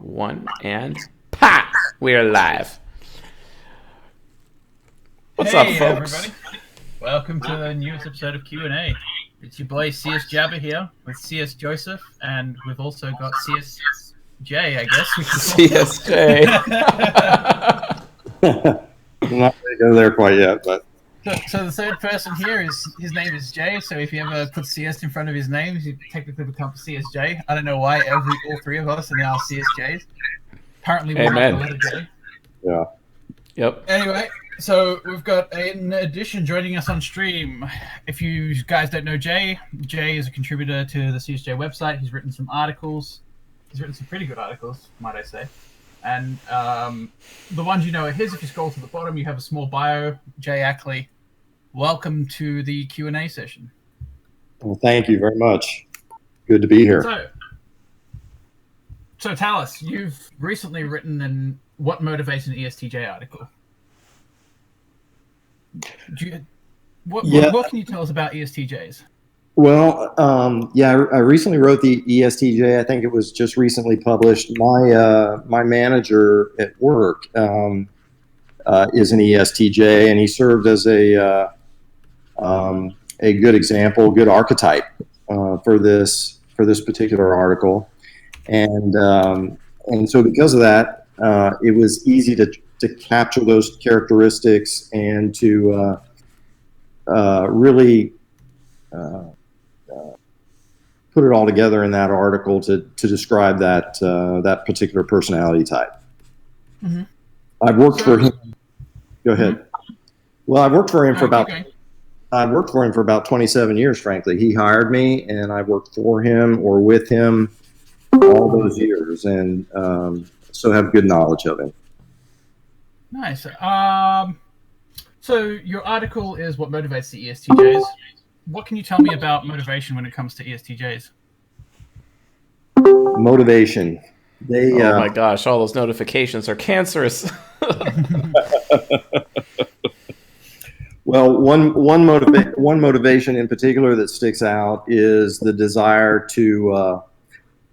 one, and pa! We're live. What's up, folks? Everybody. Welcome to the newest episode of Q&A. It's your boy CS Jabba here with CS Joseph, and we've also got CSJ, I guess. CSJ. I'm not going to go there quite yet, but... So the third person here his name is Jay, so if you ever put CS in front of his name, he technically becomes CSJ. I don't know why all three of us are now CSJs. Apparently we're not the letter J. Yeah. Yep. Anyway, so we've got an addition joining us on stream. If you guys don't know Jay is a contributor to the CSJ website. He's written some articles. He's written some pretty good articles, might I say. And the ones you know are his. If you scroll to the bottom, you have a small bio. Jay Ackley, welcome to the Q&A session. Well, thank you very much. Good to be here. So tell us, you've recently written What Motivates an ESTJ article. What can you tell us about ESTJs? Well, I recently wrote the ESTJ. I think it was just recently published. My manager at work is an ESTJ, and he served as a good example, good archetype for this particular article. And so because of that, it was easy to capture those characteristics and to really put it all together in that article to describe that particular personality type. Mm-hmm. I've worked for him. Go ahead. Mm-hmm. Well, I've worked for him for about 27 years. Frankly, he hired me, and I worked for him or with him all those years, and so have good knowledge of him. Nice. So your article is What Motivates the ESTJs. What can you tell me about motivation when it comes to ESTJs? Motivation. Oh my gosh, all those notifications are cancerous. Well, one motivation in particular that sticks out is the desire to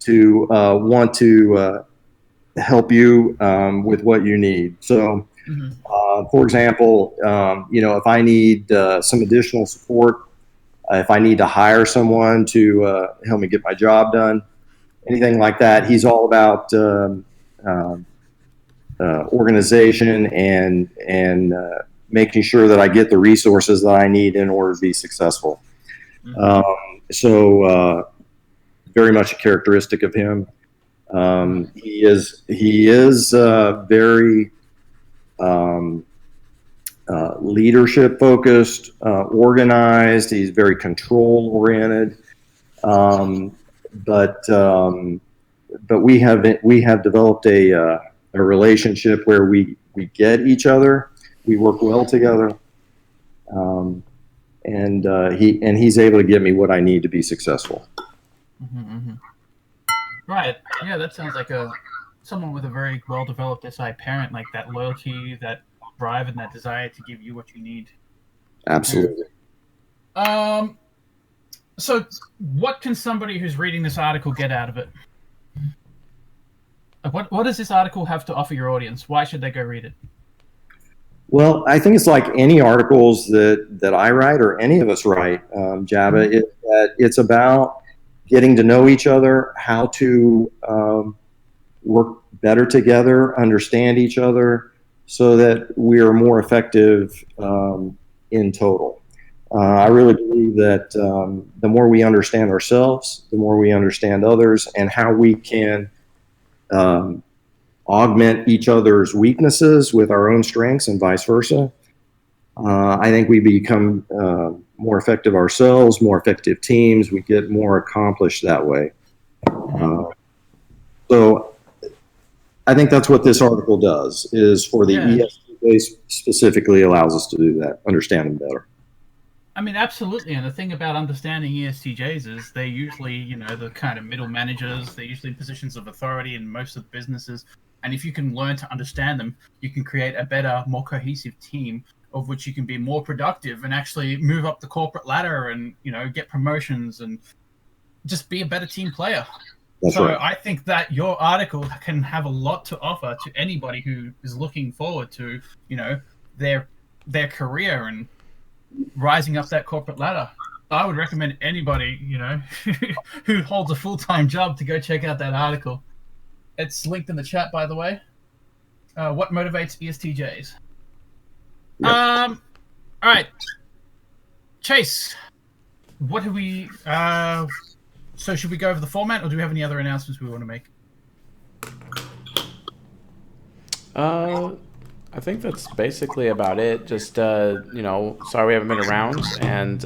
want to help you with what you need. So, for example, if I need some additional support, if I need to hire someone to help me get my job done, anything like that, he's all about organization and making sure that I get the resources that I need in order to be successful. So very much a characteristic of him. He is very leadership focused, organized. He's very control oriented. But we have developed a relationship where we get each other. We work well together. And he's able to give me what I need to be successful. Right. Yeah, that sounds like someone with a very well-developed SI parent, like that loyalty, that drive, and that desire to give you what you need. Absolutely. So what can somebody who's reading this article get out of it? What does this article have to offer your audience? Why should they go read it? Well, I think it's like any articles that I write or any of us write, Jabba, it's about getting to know each other, how to work better together, understand each other, so that we are more effective in total. I really believe that the more we understand ourselves, the more we understand others, and how we can augment each other's weaknesses with our own strengths and vice versa. I think we become more effective ourselves, more effective teams. We get more accomplished that way. So I think that's what this article does, is for the ESTJ specifically allows us to do that, understand them better. I mean, absolutely. And the thing about understanding ESTJs is they're usually, the kind of middle managers. They're usually in positions of authority in most of the businesses. And if you can learn to understand them, you can create a better, more cohesive team of which you can be more productive and actually move up the corporate ladder and, get promotions and just be a better team player. That's So right. I think that your article can have a lot to offer to anybody who is looking forward to, their career and rising up that corporate ladder. I would recommend anybody, who holds a full-time job to go check out that article. It's linked in the chat, by the way. What motivates ESTJs? Yep. All right, Chase. What do we? So should we go over the format, or do we have any other announcements we want to make? I think that's basically about it. Just sorry we haven't been around, and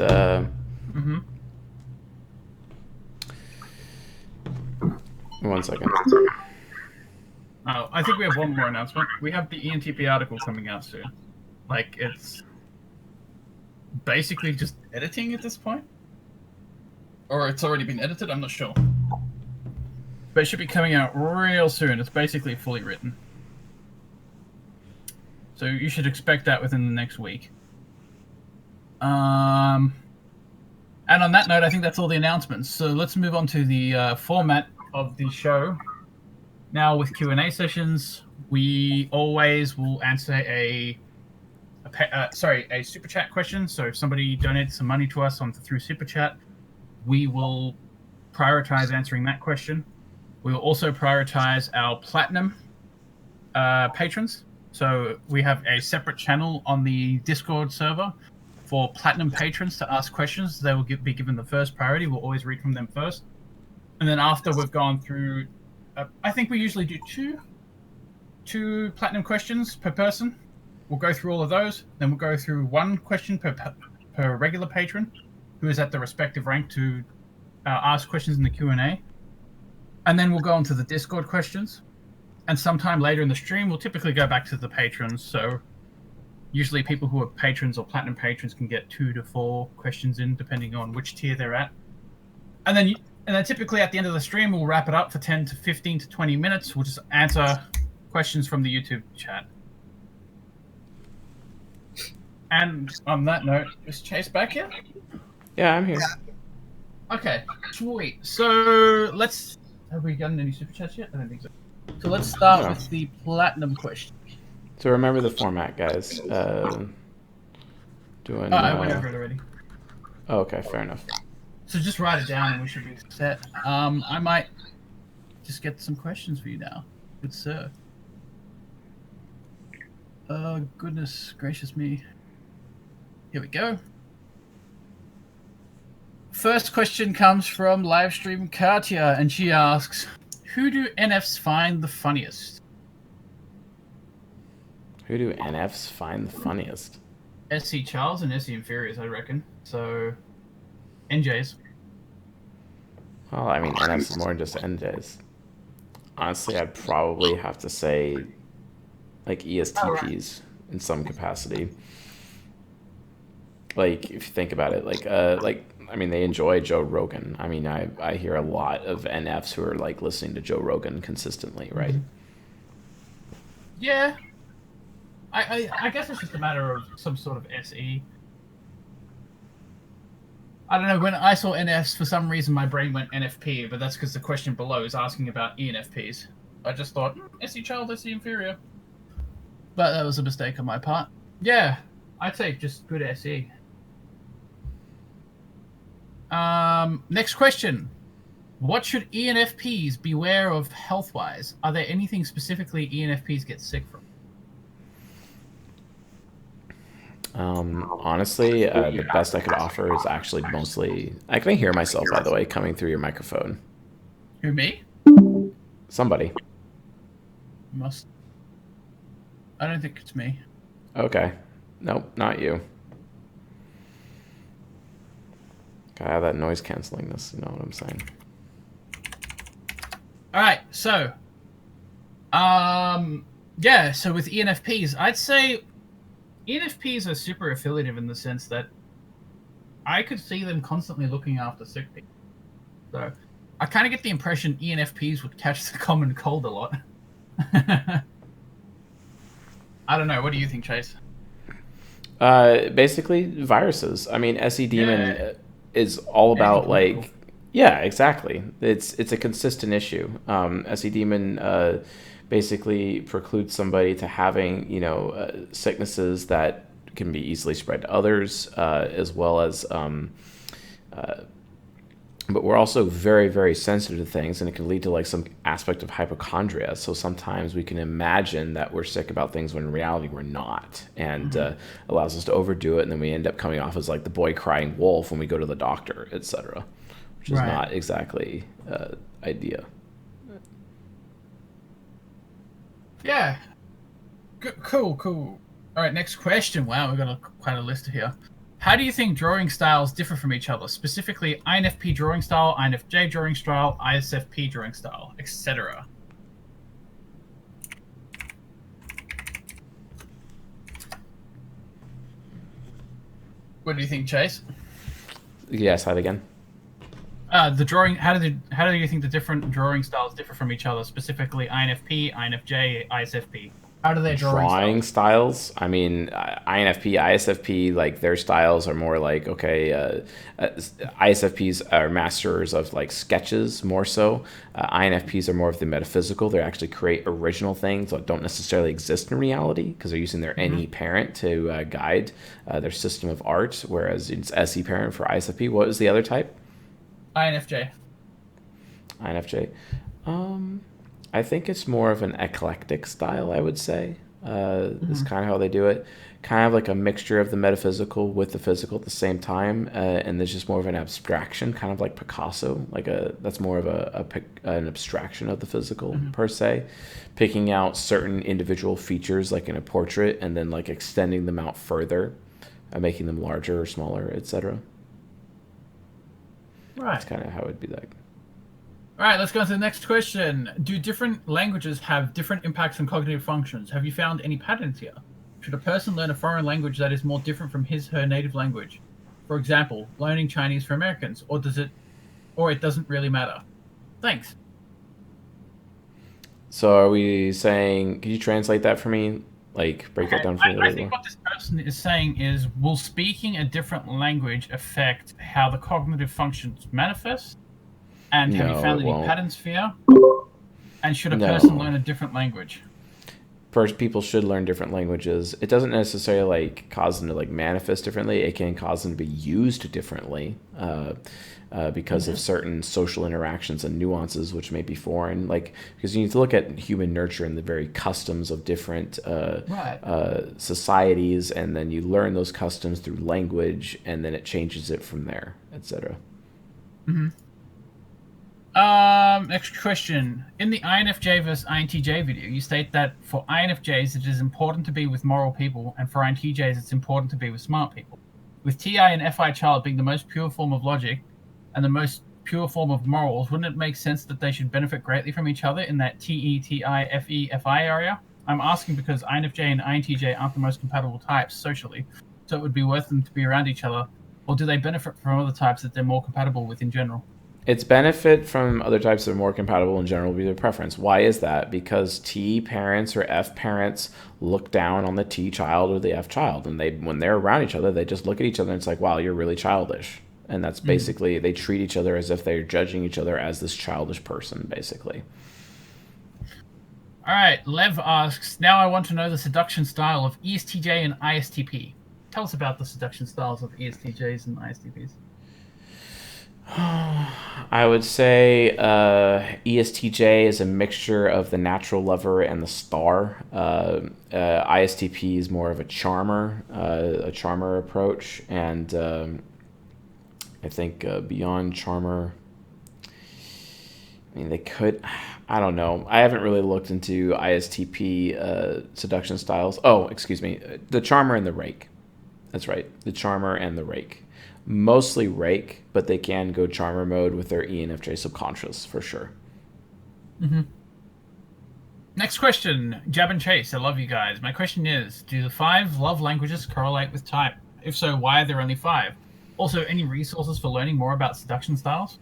one second. Oh, I think we have one more announcement. We have the ENTP article coming out soon. Like, it's basically just editing at this point, or it's already been edited. I'm not sure, but it should be coming out real soon. It's basically fully written. So you should expect that within the next week. And on that note, I think that's all the announcements. So let's move on to the format of the show. Now, with Q&A sessions, we always will answer a super chat question. So if somebody donates some money to us through super chat, we will prioritize answering that question. We will also prioritize our platinum patrons. So we have a separate channel on the Discord server for platinum patrons to ask questions. They will be given the first priority. We'll always read from them first. And then after we've gone through, I think we usually do two platinum questions per person. We'll go through all of those. Then we'll go through one question per regular patron who is at the respective rank to ask questions in the Q&A. And then we'll go on to the Discord questions. And sometime later in the stream, we'll typically go back to the patrons. So usually people who are patrons or platinum patrons can get 2 to 4 questions in, depending on which tier they're at. And then typically at the end of the stream, we'll wrap it up for 10 to 15 to 20 minutes. We'll just answer questions from the YouTube chat. And on that note, is Chase back here? Yeah, I'm here. Okay, sweet. So have we gotten any super chats yet? I don't think so. So let's start with the platinum question. So remember the format, guys. I went over it already. Oh, okay, fair enough. So just write it down and we should be set. I might just get some questions for you now. Good sir. Goodness gracious me. Here we go. First question comes from livestream Katya, and she asks, who do NFs find the funniest? Who do NFs find the funniest? SC Charles and SC Inferiors, I reckon. So, NJs. Well, I mean, NFs is more than just NJs. Honestly, I'd probably have to say, like, ESTPs in some capacity. Like, if you think about it, I mean, they enjoy Joe Rogan. I mean, I hear a lot of NFs who are, like, listening to Joe Rogan consistently, right? Yeah. I guess it's just a matter of some sort of SE. I don't know, when I saw NFs, for some reason my brain went NFP, but that's because the question below is asking about ENFPs. I just thought, SE child, SE inferior. But that was a mistake on my part. Yeah, I'd say just good SE. Next question. What should ENFPs beware of health-wise? Are there anything specifically ENFPs get sick from? Honestly, the best I could offer is actually mostly... I can hear myself, by the way, coming through your microphone. Who, me? Somebody. Must. I don't think it's me. Okay. Nope, not you. Gotta have that noise canceling this, you know what I'm saying? Alright, so... yeah, so with ENFPs, I'd say ENFPs are super affiliative in the sense that I could see them constantly looking after sick people. So I kind of get the impression ENFPs would catch the common cold a lot. I don't know. What do you think, Chase? Basically, viruses. I mean, SE Demon is all about, like, Yeah, exactly. It's a consistent issue. SE Demon basically precludes somebody to having sicknesses that can be easily spread to others, as well as but we're also very, very sensitive to things, and it can lead to like some aspect of hypochondria. So sometimes we can imagine that we're sick about things when in reality we're not, and allows us to overdo it, and then we end up coming off as like the boy crying wolf when we go to the doctor, etc., which is Right. not exactly idea. Yeah. Cool. All right, next question. Wow, we've got quite a list here. How do you think drawing styles differ from each other? Specifically, INFP drawing style, INFJ drawing style, ISFP drawing style, etc. What do you think, Chase? Yes, that again. The drawing. How do you think the different drawing styles differ from each other? Specifically, INFP, INFJ, ISFP. How do they Drawing styles. I mean, INFP, ISFP, like their styles are more like ISFPs are masters of like sketches more so. INFPs are more of the metaphysical. They actually create original things that don't necessarily exist in reality because they're using their NE parent to guide their system of art. Whereas it's SE parent for ISFP. What was the other type? INFJ. INFJ. I think it's more of an eclectic style, I would say. Is kind of how they do it. Kind of like a mixture of the metaphysical with the physical at the same time, and there's just more of an abstraction, kind of like Picasso. That's more of an abstraction of the physical per se, picking out certain individual features like in a portrait, and then like extending them out further, making them larger or smaller, etc. Right. That's kind of how it'd be like. All right, let's go on to the next question. Do different languages have different impacts on cognitive functions? Have you found any patterns here? Should a person learn a foreign language that is more different from her native language? For example, learning Chinese for Americans, or it doesn't really matter? Thanks. So are we saying, could you translate that for me? Like, break that down for me a I little bit think more? what this person is saying is, will speaking a different language affect how the cognitive functions manifest? And have you No, found it any won't. patterns here? And should a No. person learn a different language? First, people should learn different languages. It doesn't necessarily like cause them to like manifest differently. It can cause them to be used differently because of certain social interactions and nuances which may be foreign. Like because you need to look at human nurture and the very customs of different societies, and then you learn those customs through language, and then it changes it from there, etc. Next question. In the INFJ versus INTJ video, you state that for INFJs it is important to be with moral people, and for INTJs it's important to be with smart people. With TI and FI child being the most pure form of logic and the most pure form of morals, wouldn't it make sense that they should benefit greatly from each other in that TE, TI, FE, FI area? I'm asking because INFJ and INTJ aren't the most compatible types socially, so it would be worth them to be around each other, or do they benefit from other types that they're more compatible with in general? Its benefit from other types that are more compatible in general would be their preference. Why is that? Because T parents or F parents look down on the T child or the F child, and when they're around each other, they just look at each other and it's like, wow, you're really childish. And that's basically, they treat each other as if they're judging each other as this childish person, basically. All right, Lev asks, now I want to know the seduction style of ESTJ and ISTP. Tell us about the seduction styles of ESTJs and ISTPs. I would say ESTJ is a mixture of the natural lover and the star. ISTP is more of a charmer approach, and I think beyond charmer, I mean they could. I don't know. I haven't really looked into ISTP seduction styles. Oh, excuse me, the charmer and the rake. That's right, the charmer and the rake. Mostly rake, but they can go charmer mode with their ENFJ subconscious for sure. Next question, Jab and Chase. I love you guys. My question is, do the 5 love languages correlate with type? If so, why are there only 5? Also, any resources for learning more about seduction styles?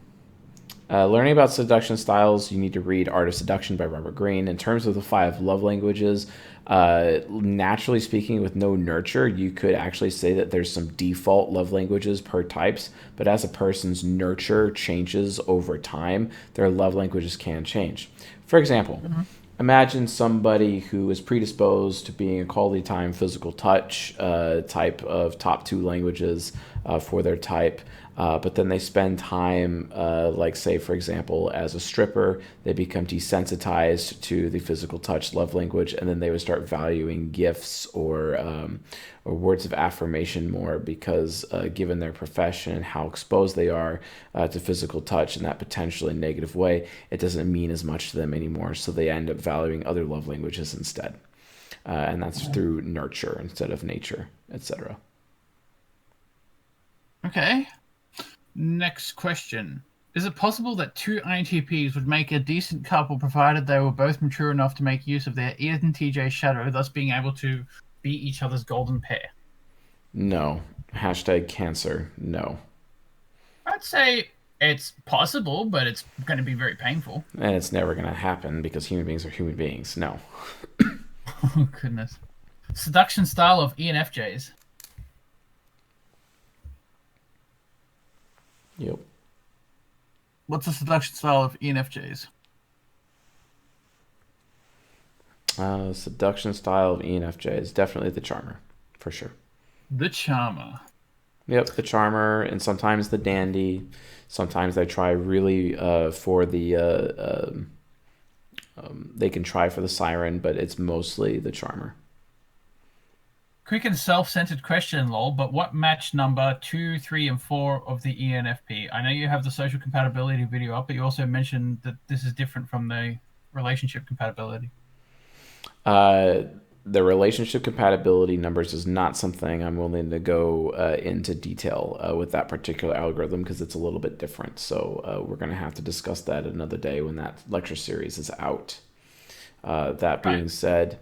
Learning about seduction styles, you need to read Art of Seduction by Robert Greene. In terms of the 5 love languages, naturally speaking, with no nurture, you could actually say that there's some default love languages per types, but as a person's nurture changes over time, their love languages can change. For example, imagine somebody who is predisposed to being a quality time physical touch type of top 2 languages for their type, but then they spend time, like say for example as a stripper, they become desensitized to the physical touch love language, and then they would start valuing gifts or words of affirmation more because given their profession and how exposed they are to physical touch in that potentially negative way, it doesn't mean as much to them anymore, so they end up valuing other love languages instead, and that's through nurture instead of nature, etc. Okay. Next question. Is it possible that 2 INTPs would make a decent couple provided they were both mature enough to make use of their ESTJ shadow, thus being able to be each other's golden pair? No. Hashtag cancer. No. I'd say it's possible, but it's going to be very painful. And it's never going to happen because human beings are human beings. No. Oh, goodness. Seduction style of ENFJs. Yep. What's the seduction style of ENFJs? Seduction style of ENFJ is definitely the charmer, for sure. The charmer. Yep, the charmer, and sometimes the dandy. Sometimes they try really for the. They can try for the siren, but it's mostly the charmer. Quick and self-centered question, lol, but what match number 2, 3, and 4 of the ENFP? I know you have the social compatibility video up, but you also mentioned that this is different from the relationship compatibility. The relationship compatibility numbers is not something I'm willing to go into detail with that particular algorithm because it's a little bit different. So we're going to have to discuss that another day when that lecture series is out. That being said,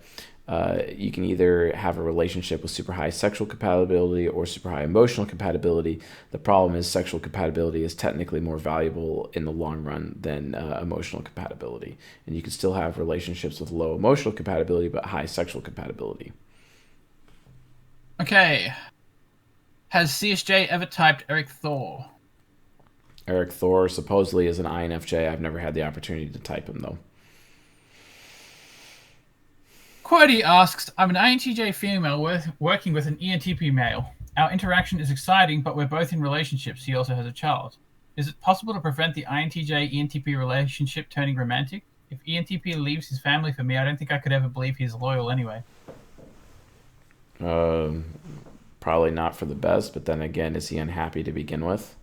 you can either have a relationship with super high sexual compatibility or super high emotional compatibility. The problem is sexual compatibility is technically more valuable in the long run than emotional compatibility. And you can still have relationships with low emotional compatibility but high sexual compatibility. Okay. Has CSJ ever typed Eric Thor? Eric Thor supposedly is an INFJ. I've never had the opportunity to type him, though. Quody asks, I'm an INTJ female working with an ENTP male. Our interaction is exciting, but we're both in relationships. He also has a child. Is it possible to prevent the INTJ-ENTP relationship turning romantic? If ENTP leaves his family for me, I don't think I could ever believe he's loyal anyway. Probably not for the best, but then again, is he unhappy to begin with?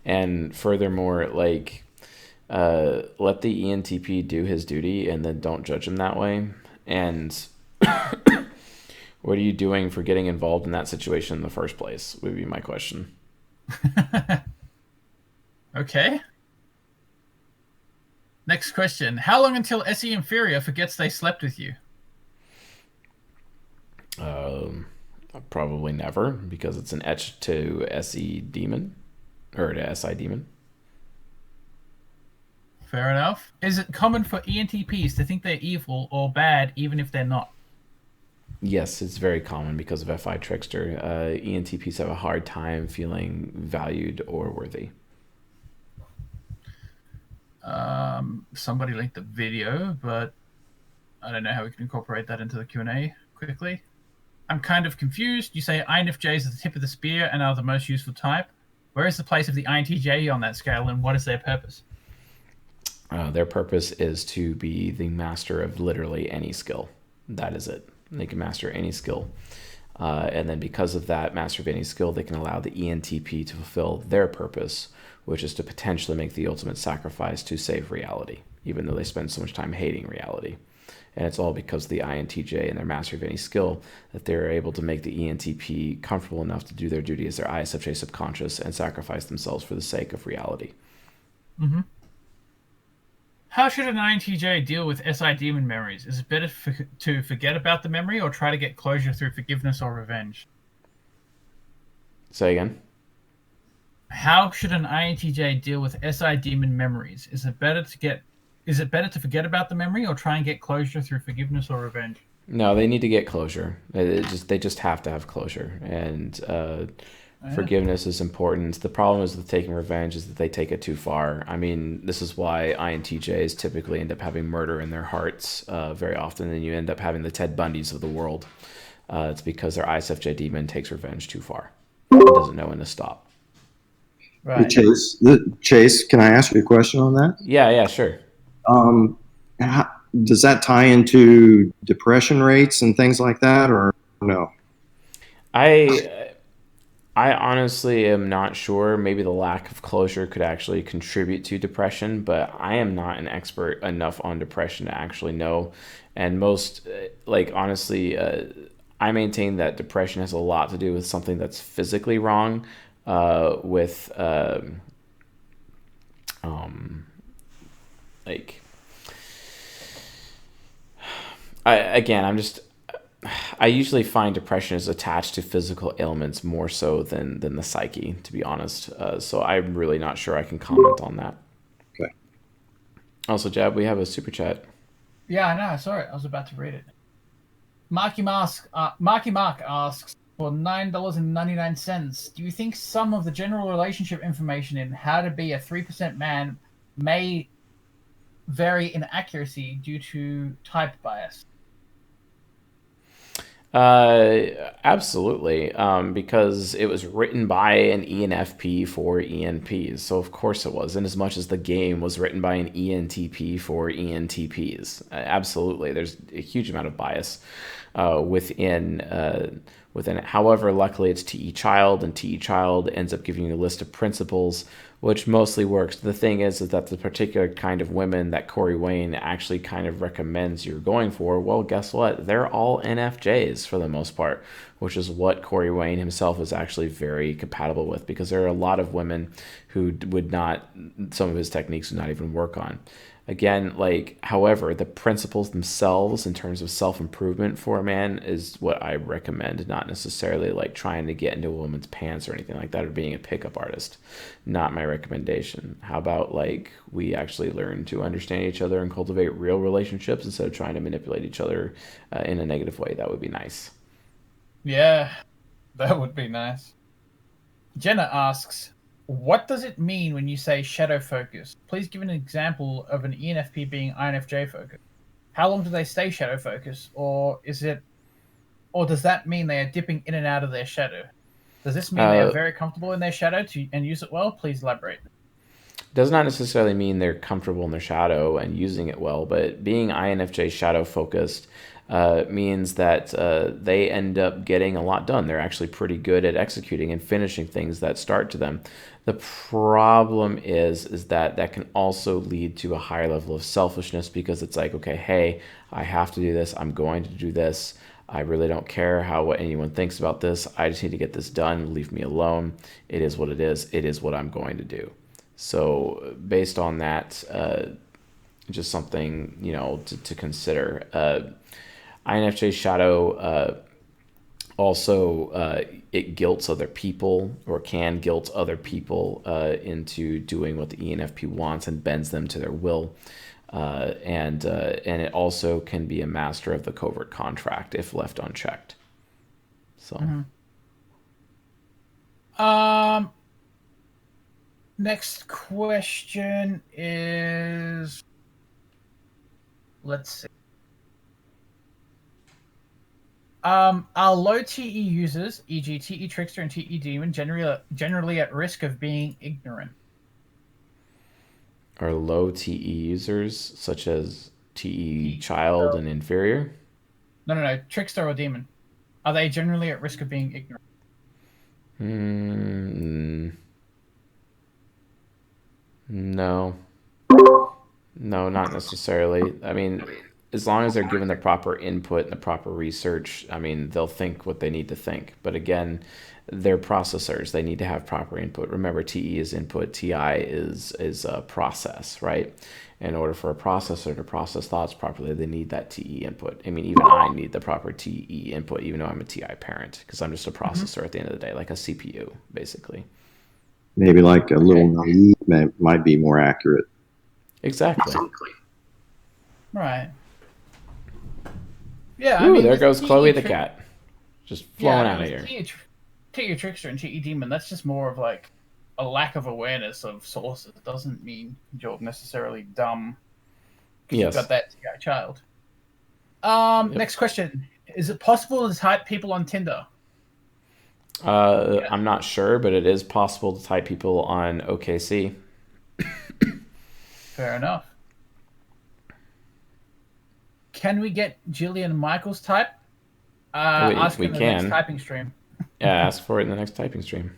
And furthermore, like, let the ENTP do his duty and then don't judge him that way. And what are you doing for getting involved in that situation in the first place, would be my question. Okay. Next question. How long until SE Inferior forgets they slept with you? Probably never, because it's an etch to SE demon, or to SI demon. Fair enough. Is it common for ENTPs to think they're evil or bad even if they're not? Yes, it's very common because of FI Trickster. ENTPs have a hard time feeling valued or worthy. Somebody linked the video, but I don't know how we can incorporate that into the Q&A quickly. I'm kind of confused. You say INFJs are the tip of the spear and are the most useful type. Where is the place of the INTJ on that scale, and what is their purpose? Their purpose is to be the master of literally any skill. That is it. They can master any skill. And then because of that master of any skill, they can allow the ENTP to fulfill their purpose, which is to potentially make the ultimate sacrifice to save reality, even though they spend so much time hating reality. And it's all because of the INTJ and their mastery of any skill that they're able to make the ENTP comfortable enough to do their duty as their ISFJ subconscious and sacrifice themselves for the sake of reality. Mm-hmm. How should an INTJ deal with SI demon memories? Is it better to forget about the memory or try to get closure through forgiveness or revenge? Say again? How should an INTJ deal with SI demon memories? Is it better to forget about the memory or try and get closure through forgiveness or revenge? No, they need to get closure. They just have to have closure, and Yeah. forgiveness is important. The problem is with taking revenge is that they take it too far. I mean, this is why INTJs typically end up having murder in their hearts very often, and you end up having the Ted Bundys of the world. It's because their ISFJ demon takes revenge too far. It doesn't know when to stop. Hey, Right. Chase, can I ask you a question on that? Yeah, yeah, sure. Um, how, does that tie into depression rates and things like that, or no? I I honestly am not sure. Maybe the lack of closure could actually contribute to depression, but I am not an expert enough on depression to actually know. And most, like, honestly, I maintain that depression has a lot to do with something that's physically wrong, with, um, like, I'm just, I usually find depression is attached to physical ailments more so than the psyche, to be honest. So I'm really not sure I can comment on that. Okay. Also, Jab, we have a super chat. Yeah, I know. I saw it. I was about to read it. Marky Mark asks for $9.99. Do you think some of the general relationship information in How to Be a 3% Man may vary in accuracy due to type bias? Absolutely, because it was written by an ENFP for ENPs, so of course it was. And as much as the game was written by an ENTP for ENTPs, absolutely, there's a huge amount of bias within it. However, luckily it's TE Child, and TE Child ends up giving you a list of principles, which mostly works. The thing is that the particular kind of women that Corey Wayne actually kind of recommends you're going for, well, guess what? They're all NFJs for the most part, which is what Corey Wayne himself is actually very compatible with, because there are a lot of women who would not, some of his techniques would not even work on. Again, like, however, the principles themselves in terms of self-improvement for a man is what I recommend, not necessarily like trying to get into a woman's pants or anything like that, or being a pickup artist. Not my recommendation. How about, like, we actually learn to understand each other and cultivate real relationships instead of trying to manipulate each other in a negative way? That would be nice. Yeah, that would be nice. Jenna asks, what does it mean when you say shadow focus? Please give an example of an ENFP being INFJ focused. How long do they stay shadow focused, or does that mean they are dipping in and out of their shadow? Does this mean they are Uh, very comfortable in their shadow and use it well? Please elaborate. does not necessarily mean they're comfortable in their shadow and using it well, but being INFJ shadow focused means that they end up getting a lot done. They're actually pretty good at executing and finishing things that start to them. The problem is that that can also lead to a higher level of selfishness, because it's like, okay, hey, I have to do this. I'm going to do this. I really don't care what anyone thinks about this. I just need to get this done. Leave me alone. It is what it is. It is what I'm going to do. So based on that, just something, to consider. INFJ shadow also it guilts other people, or can guilt other people into doing what the ENFP wants and bends them to their will. And it also can be a master of the covert contract if left unchecked. So. Mm-hmm. Um. Next question is, let's see. Are low TE users, e.g., TE Trickster and TE Demon, generally at risk of being ignorant? Are low TE users, such as TE TE child and inferior? No. Trickster or Demon. Are they generally at risk of being ignorant? Mm, no. No, not necessarily. I mean, as long as they're given the proper input and the proper research, I mean, they'll think what they need to think. But again, they're processors. They need to have proper input. Remember, TE is input, TI is a process, right? In order for a processor to process thoughts properly, they need that TE input. I mean, even I need the proper TE input, even though I'm a TI parent, because I'm just a Mm-hmm. processor at the end of the day, like a CPU, basically. Maybe like a little Okay. naive might be more accurate. Exactly. Right. Yeah, I Ooh, mean, there with goes Chloe the cat. Just yeah, I flowing mean, out of with here. T Trickster and TE Demon, that's just more of like a lack of awareness of sources. It doesn't mean you're necessarily dumb because you've got Yes. that TI child. Yep. Next question: is it possible to type people on Tinder? Yeah, I'm not sure, but it is possible to type people on OKC. fair enough. Can we get Jillian Michaels type? Ask We in the next can. typing stream. Yeah, ask for it in the next typing stream.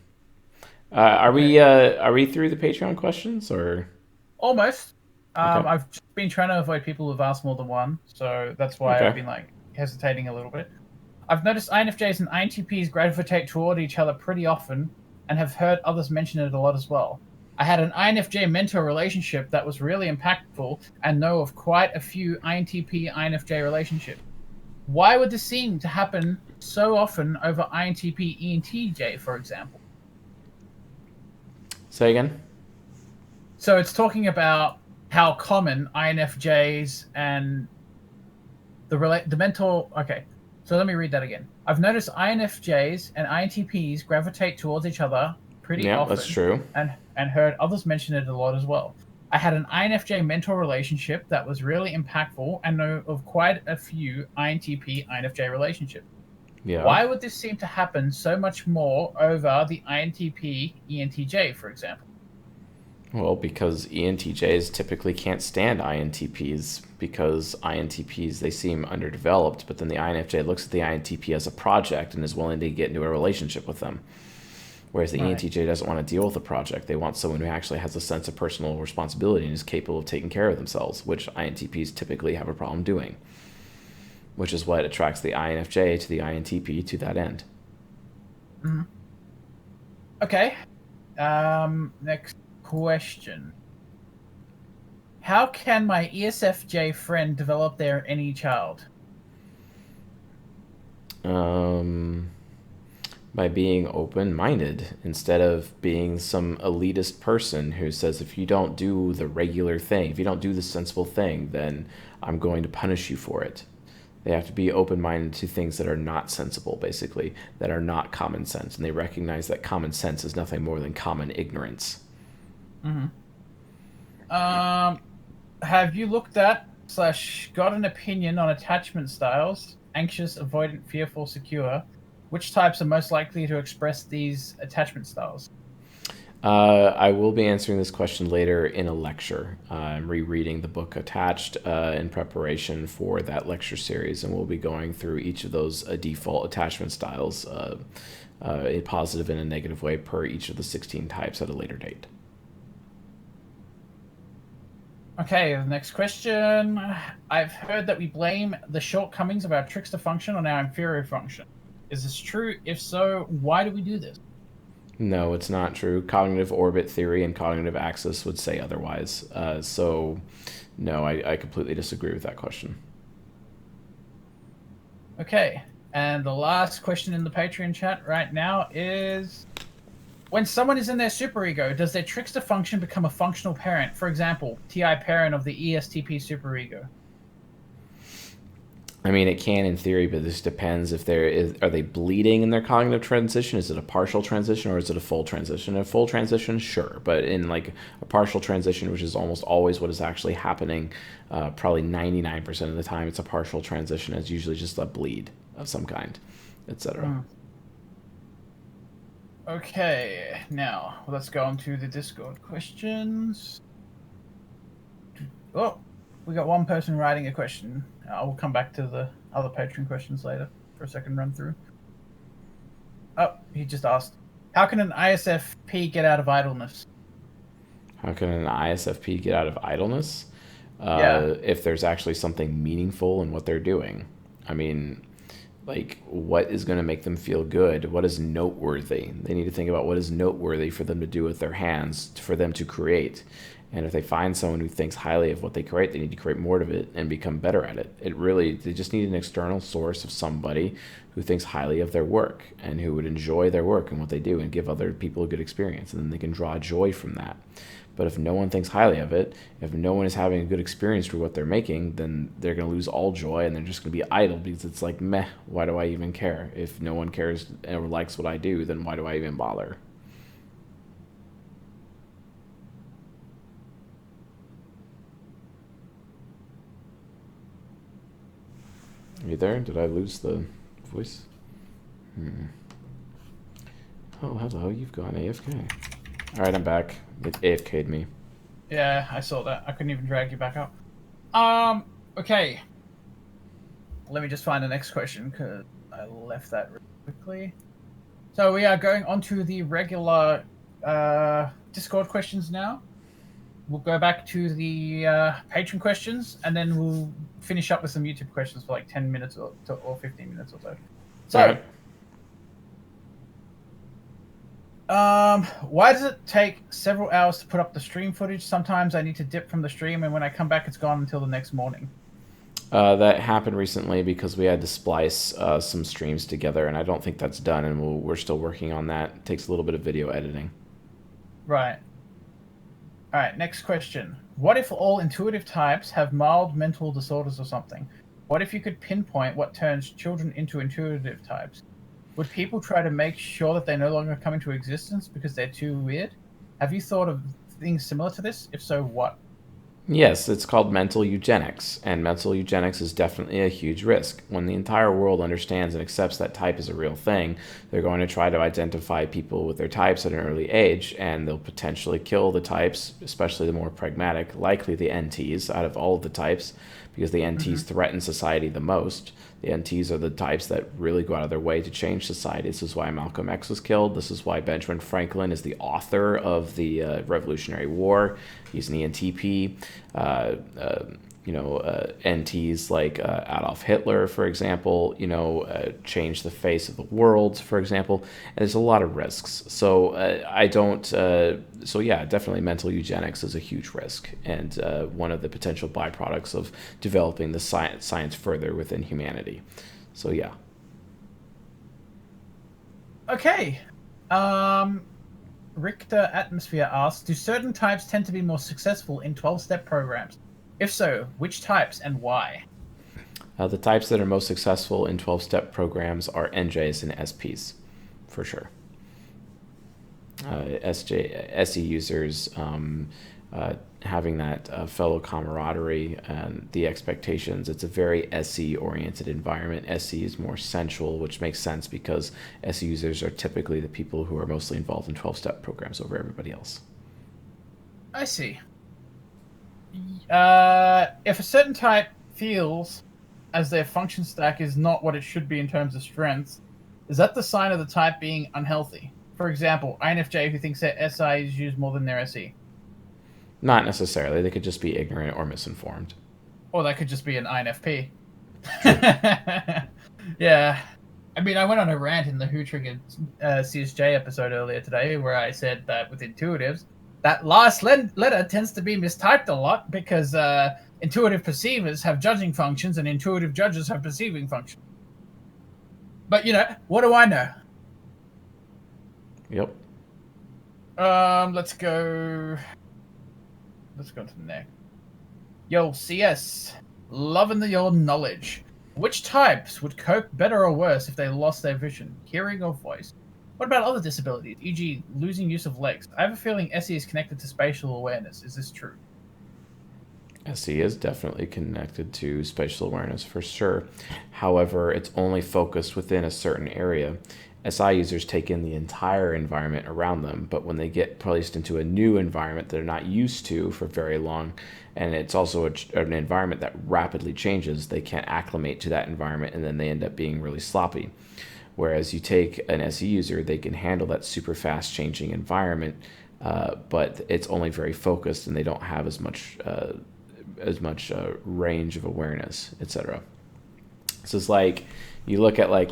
Okay, Are we through the Patreon questions or almost. okay? I've just been trying to avoid people who've asked more than one, so that's why I've Okay. been like hesitating a little bit. I've noticed INFJs and INTPs gravitate toward each other pretty often, and have heard others mention it a lot as well. I had an INFJ mentor relationship that was really impactful, and know of quite a few INTP INFJ relationships. Why would this seem to happen so often over INTP ENTJ, for example? Say again. So it's talking about how common INFJs and the mentor. Okay, so let me read that again. I've noticed INFJs and INTPs gravitate towards each other pretty Yeah, that's often, true. and heard others mention it a lot as well. I had an INFJ mentor relationship that was really impactful, and know of quite a few INTP INFJ relationships. Yeah. Why would this seem to happen so much more over the INTP ENTJ, for example? Well, because ENTJs typically can't stand INTPs because INTPs they seem underdeveloped, but then the INFJ looks at the INTP as a project and is willing to get into a relationship with them. Whereas the Right. ENTJ doesn't want to deal with a project. They want someone who actually has a sense of personal responsibility and is capable of taking care of themselves, which INTPs typically have a problem doing, which is what attracts the INFJ to the INTP to that end. Mm-hmm. Okay. Next question. How can my ESFJ friend develop their any child? Um, by being open minded instead of being some elitist person who says, if you don't do the regular thing, if you don't do the sensible thing, then I'm going to punish you for it. They have to be open minded to things that are not sensible, basically, that are not common sense. And they recognize that common sense is nothing more than common ignorance. Mm-hmm. Um, have you looked at slash got an opinion on attachment styles? Anxious, avoidant, fearful, secure. Which types are most likely to express these attachment styles? I will be answering this question later in a lecture. I'm rereading the book Attached in preparation for that lecture series, and we'll be going through each of those default attachment styles, a positive and a negative way per each of the 16 types at a later date. Okay, the next question. I've heard that we blame the shortcomings of our trickster function on our inferior function. Is this true? If so, why do we do this? No, it's not true. Cognitive orbit theory and cognitive axis would say otherwise. No, I completely disagree with that question. Okay, and the last question in the Patreon chat right now is: when someone is in their superego, does their trickster function become a functional parent? For example, TI parent of the ESTP superego. I mean, it can in theory, but this depends if there is. Are they bleeding in their cognitive transition? Is it a partial transition or is it a full transition? A full transition, sure, but in like a partial transition, which is almost always what is actually happening, probably 99% of the time, it's a partial transition. It's usually just a bleed of some kind, etc. Okay, now let's go on to the Discord questions. Oh, we got one person writing a question. I will come back to the other Patreon questions later for a second run through. Oh, he just asked, how can an ISFP get out of idleness? How can an ISFP get out of idleness? Yeah. If there's actually something meaningful in what they're doing. I mean, like, what is going to make them feel good? What is noteworthy? They need to think about what is noteworthy for them to do with their hands, for them to create. And if they find someone who thinks highly of what they create, they need to create more of it and become better at it. They just need an external source of somebody who thinks highly of their work and who would enjoy their work and what they do and give other people a good experience. And then they can draw joy from that. But if no one thinks highly of it, if no one is having a good experience for what they're making, then they're going to lose all joy and they're just going to be idle because it's like, meh, why do I even care? If no one cares or likes what I do, then why do I even bother? Are you there? Did I lose the voice? Oh, hello, you've gone AFK. All right, I'm back. It AFK'd me. Yeah, I saw that. I couldn't even drag you back up. Okay. Let me just find the next question because I left that really quickly. So we are going on to the regular Discord questions now. We'll go back to the patron questions, and then we'll finish up with some YouTube questions for like 10 minutes or 15 minutes or so. So, why does it take several hours to put up the stream footage? Sometimes I need to dip from the stream, and when I come back, it's gone until the next morning. That happened recently because we had to splice some streams together, and I don't think that's done, and we're still working on that. It takes a little bit of video editing. Right. All right, next question. What if all intuitive types have mild mental disorders or something? What if you could pinpoint what turns children into intuitive types? Would people try to make sure that they no longer come into existence because they're too weird? Have you thought of things similar to this? If so, what? Yes, it's called mental eugenics, and mental eugenics is definitely a huge risk. When the entire world understands and accepts that type is a real thing, they're going to try to identify people with their types at an early age, and they'll potentially kill the types, especially the more pragmatic, likely the NTs out of all of the types, because the NTs threaten society the most. The NTs are the types that really go out of their way to change society. This is why Malcolm X was killed. This is why Benjamin Franklin is the author of the Revolutionary War. He's an ENTP. NTs like Adolf Hitler, for example, changed the face of the world, for example. And there's a lot of risks. So definitely mental eugenics is a huge risk and one of the potential byproducts of developing the science further within humanity. So, yeah. Okay. Richter Atmosphere asks, do certain types tend to be more successful in 12-step programs? If so, which types and why? The types that are most successful in 12-step programs are NJs and SPs, for sure. SE users having that fellow camaraderie and the expectations. It's a very SE-oriented environment. SE is more sensual, which makes sense because SE users are typically the people who are mostly involved in 12-step programs over everybody else. I see. If a certain type feels as their function stack is not what it should be in terms of strengths, is that the sign of the type being unhealthy? For example, INFJ who thinks their SI is used more than their SE. Not necessarily. They could just be ignorant or misinformed. Or that could just be an INFP. Yeah. I mean, I went on a rant in the Who Triggered CSJ episode earlier today where I said that with intuitives, that last letter tends to be mistyped a lot because intuitive perceivers have judging functions and intuitive judges have perceiving functions. But, what do I know? Yep. Let's go to the next. Yo, CS. Loving your knowledge. Which types would cope better or worse if they lost their vision, hearing, or voice? What about other disabilities, e.g. losing use of legs? I have a feeling SE is connected to spatial awareness. Is this true? SE is definitely connected to spatial awareness for sure. However, it's only focused within a certain area. SI users take in the entire environment around them, but when they get placed into a new environment they're not used to for very long, and it's also an environment that rapidly changes, they can't acclimate to that environment, and then they end up being really sloppy. Whereas you take an SE user, they can handle that super fast changing environment, but it's only very focused, and they don't have as much range of awareness, etc. So it's like, you look at like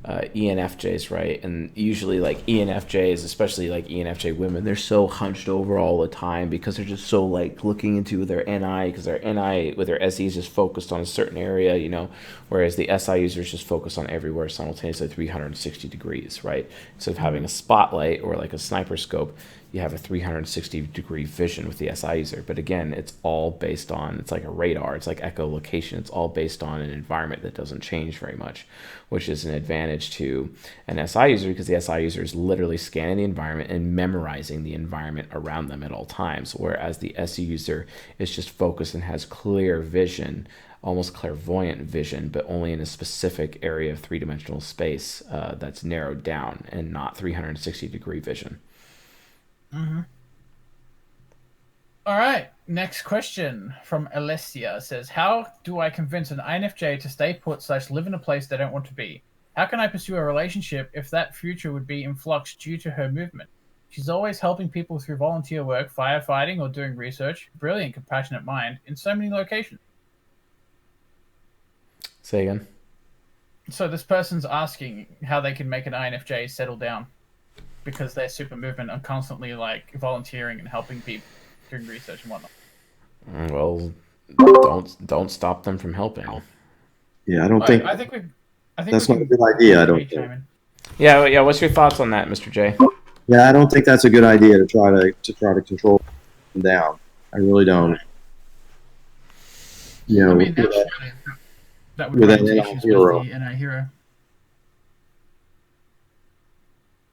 ENFJs, right? And usually like ENFJs, especially like ENFJ women, they're so hunched over all the time because they're just so like looking into their NI, because their NI with their SE is just focused on a certain area, you know, whereas the SI users just focus on everywhere simultaneously 360 degrees, right? Instead of having a spotlight or like a sniper scope, you have a 360-degree vision with the SI user. But again, it's all based on, it's like a radar, it's like echolocation. It's all based on an environment that doesn't change very much, which is an advantage to an SI user because the SI user is literally scanning the environment and memorizing the environment around them at all times, whereas the SE user is just focused and has clear vision, almost clairvoyant vision, but only in a specific area of three-dimensional space that's narrowed down and not 360-degree vision. Mm-hmm. All right. Next question from Alessia says, how do I convince an INFJ to stay put / live in a place they don't want to be? How can I pursue a relationship if that future would be in flux due to her movement? She's always helping people through volunteer work, firefighting, or doing research. Brilliant, compassionate mind in so many locations. Say again. So this person's asking how they can make an INFJ settle down because they're super movement and constantly like volunteering and helping people doing research and whatnot. Well, don't stop them from helping. Yeah, I don't think. I think that's not a good idea. I don't think. Yeah. What's your thoughts on that, Mr. J? Yeah, I don't think that's a good idea to try to control them down. I really don't. You know, I mean, that would raise issues with the NI hero.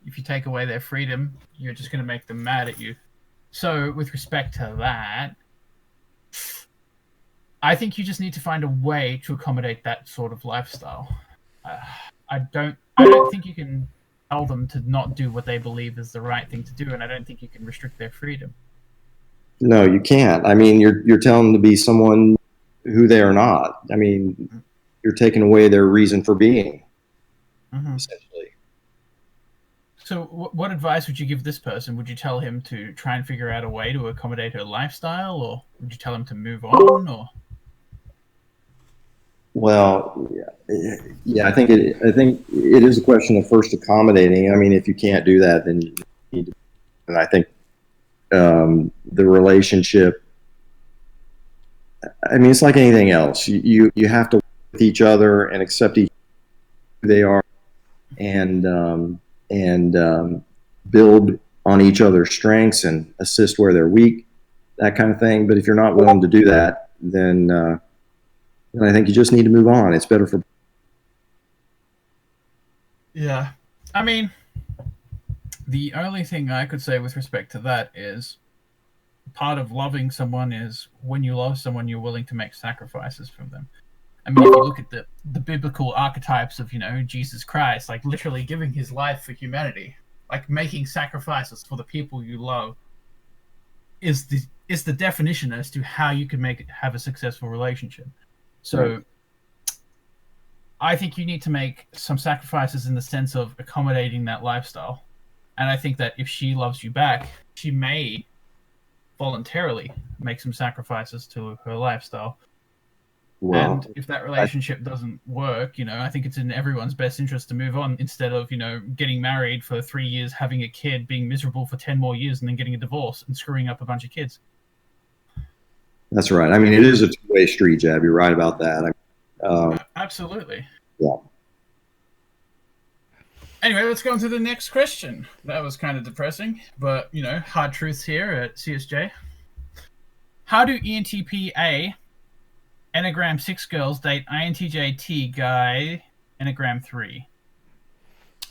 If you take away their freedom, you're just going to make them mad at you. So, with respect to that, I think you just need to find a way to accommodate that sort of lifestyle. I don't think you can tell them to not do what they believe is the right thing to do, and I don't think you can restrict their freedom. No, you can't. I mean, you're telling them to be someone who they are not. I mean, you're taking away their reason for being, essentially. So what advice would you give this person? Would you tell him to try and figure out a way to accommodate her lifestyle, or would you tell him to move on? Or well, yeah, I think it is a question of first accommodating. I mean, if you can't do that, then you need to. And I think the relationship. I mean, it's like anything else. You have to work with each other and accept each who they are, and build on each other's strengths and assist where they're weak, that kind of thing. But if you're not willing to do that, then I think you just need to move on. It's better for. Yeah, I mean, the only thing I could say with respect to that is part of loving someone is when you love someone, you're willing to make sacrifices for them. I mean, if you look at the biblical archetypes of, Jesus Christ, like literally giving his life for humanity, like making sacrifices for the people you love is the definition as to how you can have a successful relationship. So I think you need to make some sacrifices in the sense of accommodating that lifestyle. And I think that if she loves you back, she may voluntarily make some sacrifices to her lifestyle. Well, and if that relationship doesn't work, I think it's in everyone's best interest to move on instead of, getting married for 3 years, having a kid, being miserable for 10 more years, and then getting a divorce and screwing up a bunch of kids. That's right. I mean, it is a two-way street, Jab. You're right about that. Absolutely. Yeah. Anyway, let's go on to the next question. That was kind of depressing, but, hard truths here at CSJ. How do ENTP-A Enneagram 6 girls date INTJ-T guy Enneagram 3?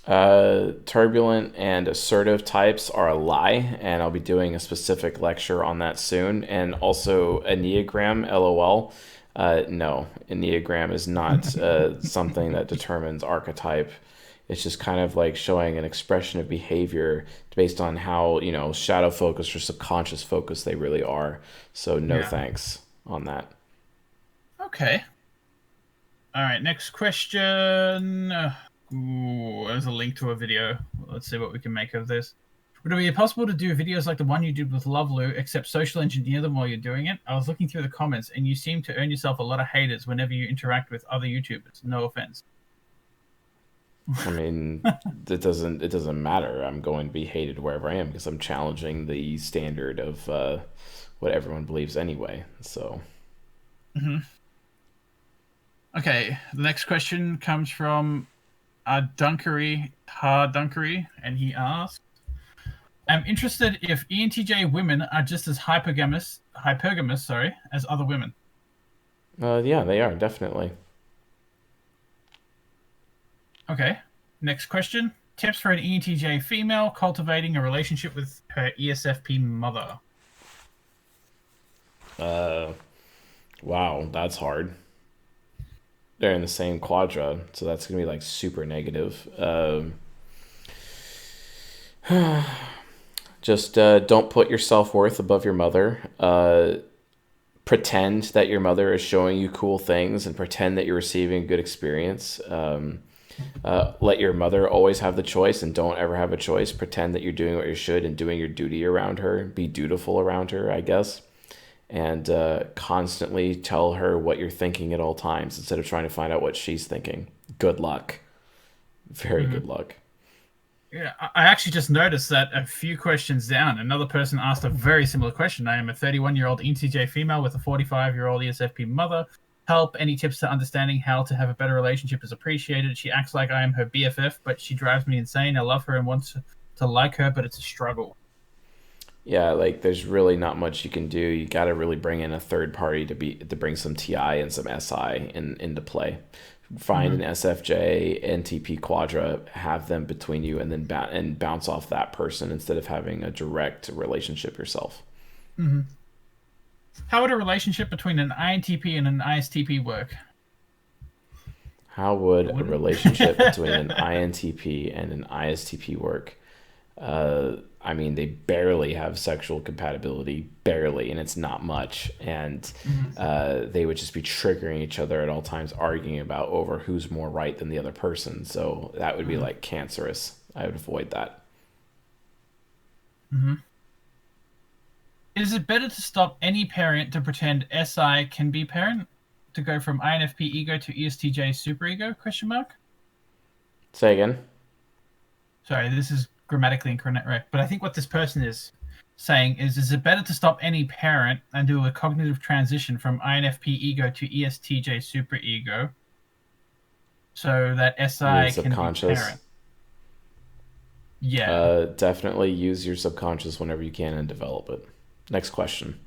Turbulent and assertive types are a lie, and I'll be doing a specific lecture on that soon. And also Enneagram, LOL. No, Enneagram is not something that determines archetype. It's just kind of like showing an expression of behavior based on how, shadow focused or subconscious focused they really are. So no thanks on that. Okay. All right, next question. There's a link to a video. Let's see what we can make of this. Would it be possible to do videos like the one you did with Lovelu, except social engineer them while you're doing it? I was looking through the comments, and you seem to earn yourself a lot of haters whenever you interact with other YouTubers. No offense. I mean, it doesn't matter. I'm going to be hated wherever I am because I'm challenging the standard of what everyone believes anyway. So, Hmm. Okay, the next question comes from Dunkery, and he asks, I'm interested if ENTJ women are just as hypergamous, as other women. yeah, they are definitely. Okay, next question. Tips for an ENTJ female cultivating a relationship with her ESFP mother. Uh, wow, that's hard. They're in the same quadra, so that's gonna be like super negative. Just don't put your self worth above your mother. Pretend that your mother is showing you cool things and pretend that you're receiving a good experience. Let your mother always have the choice and don't ever have a choice. Pretend that you're doing what you should and doing your duty around her. Be dutiful around her, I guess. And constantly tell her what you're thinking at all times instead of trying to find out what she's thinking. Good luck. Very Mm-hmm. good luck. Yeah, I actually just noticed that a few questions down, another person asked a very similar question. I am a 31-year-old ENTJ female with a 45-year-old ESFP mother. Help, any tips to understanding how to have a better relationship is appreciated. She acts like I am her BFF, but she drives me insane. I love her and want to like her, but it's a struggle. Yeah, like there's really not much you can do. You got to really bring in a third party to bring some TI and some SI into play. Find Mm-hmm. an SFJ, NTP quadra, have them between you, and then bounce off that person instead of having a direct relationship yourself. Mm-hmm. How would a relationship between an INTP and an ISTP work? How would a Would relationship between an it? INTP and an ISTP work? I mean, they barely have sexual compatibility, barely, and it's not much. And Mhm. they would just be triggering each other at all times, arguing about over who's more right than the other person. So that would be Mhm. like cancerous. I would avoid that. Mhm. Is it better to stop any parent to pretend SI can be parent? To go from INFP ego to ESTJ superego? Question mark. Say again. Sorry, this is grammatically incorrect, but I think what this person is saying is it better to stop any parent and do a cognitive transition from INFP ego to ESTJ superego so that You mean SI can be subconscious? parent? Yeah. Definitely use your subconscious whenever you can and develop it. Next question.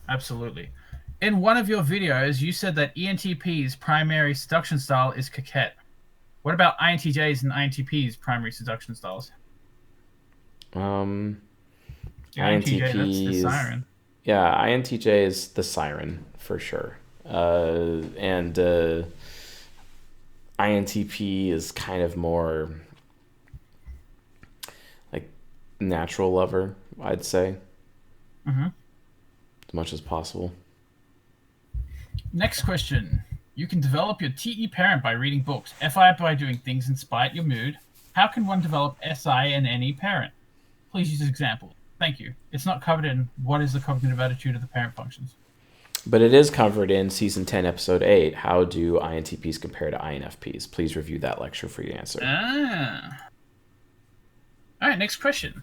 Absolutely. In one of your videos, you said that ENTP's primary seduction style is coquette. What about INTJ's and INTP's primary seduction styles? Um, The INTJ, that's the INTP is siren. Yeah, INTJ is the siren for sure. And INTP is kind of more like natural lover, I'd say, Hmm. as much as possible. Next question. You can develop your TE parent by reading books, FI by doing things inspire your mood. How can one develop SI and NE parent? Please use examples. Thank you. It's not covered in what is the cognitive attitude of the parent functions. But it is covered in season 10, episode 8. How do INTPs compare to INFPs? Please review that lecture for your answer. Ah. All right, next question.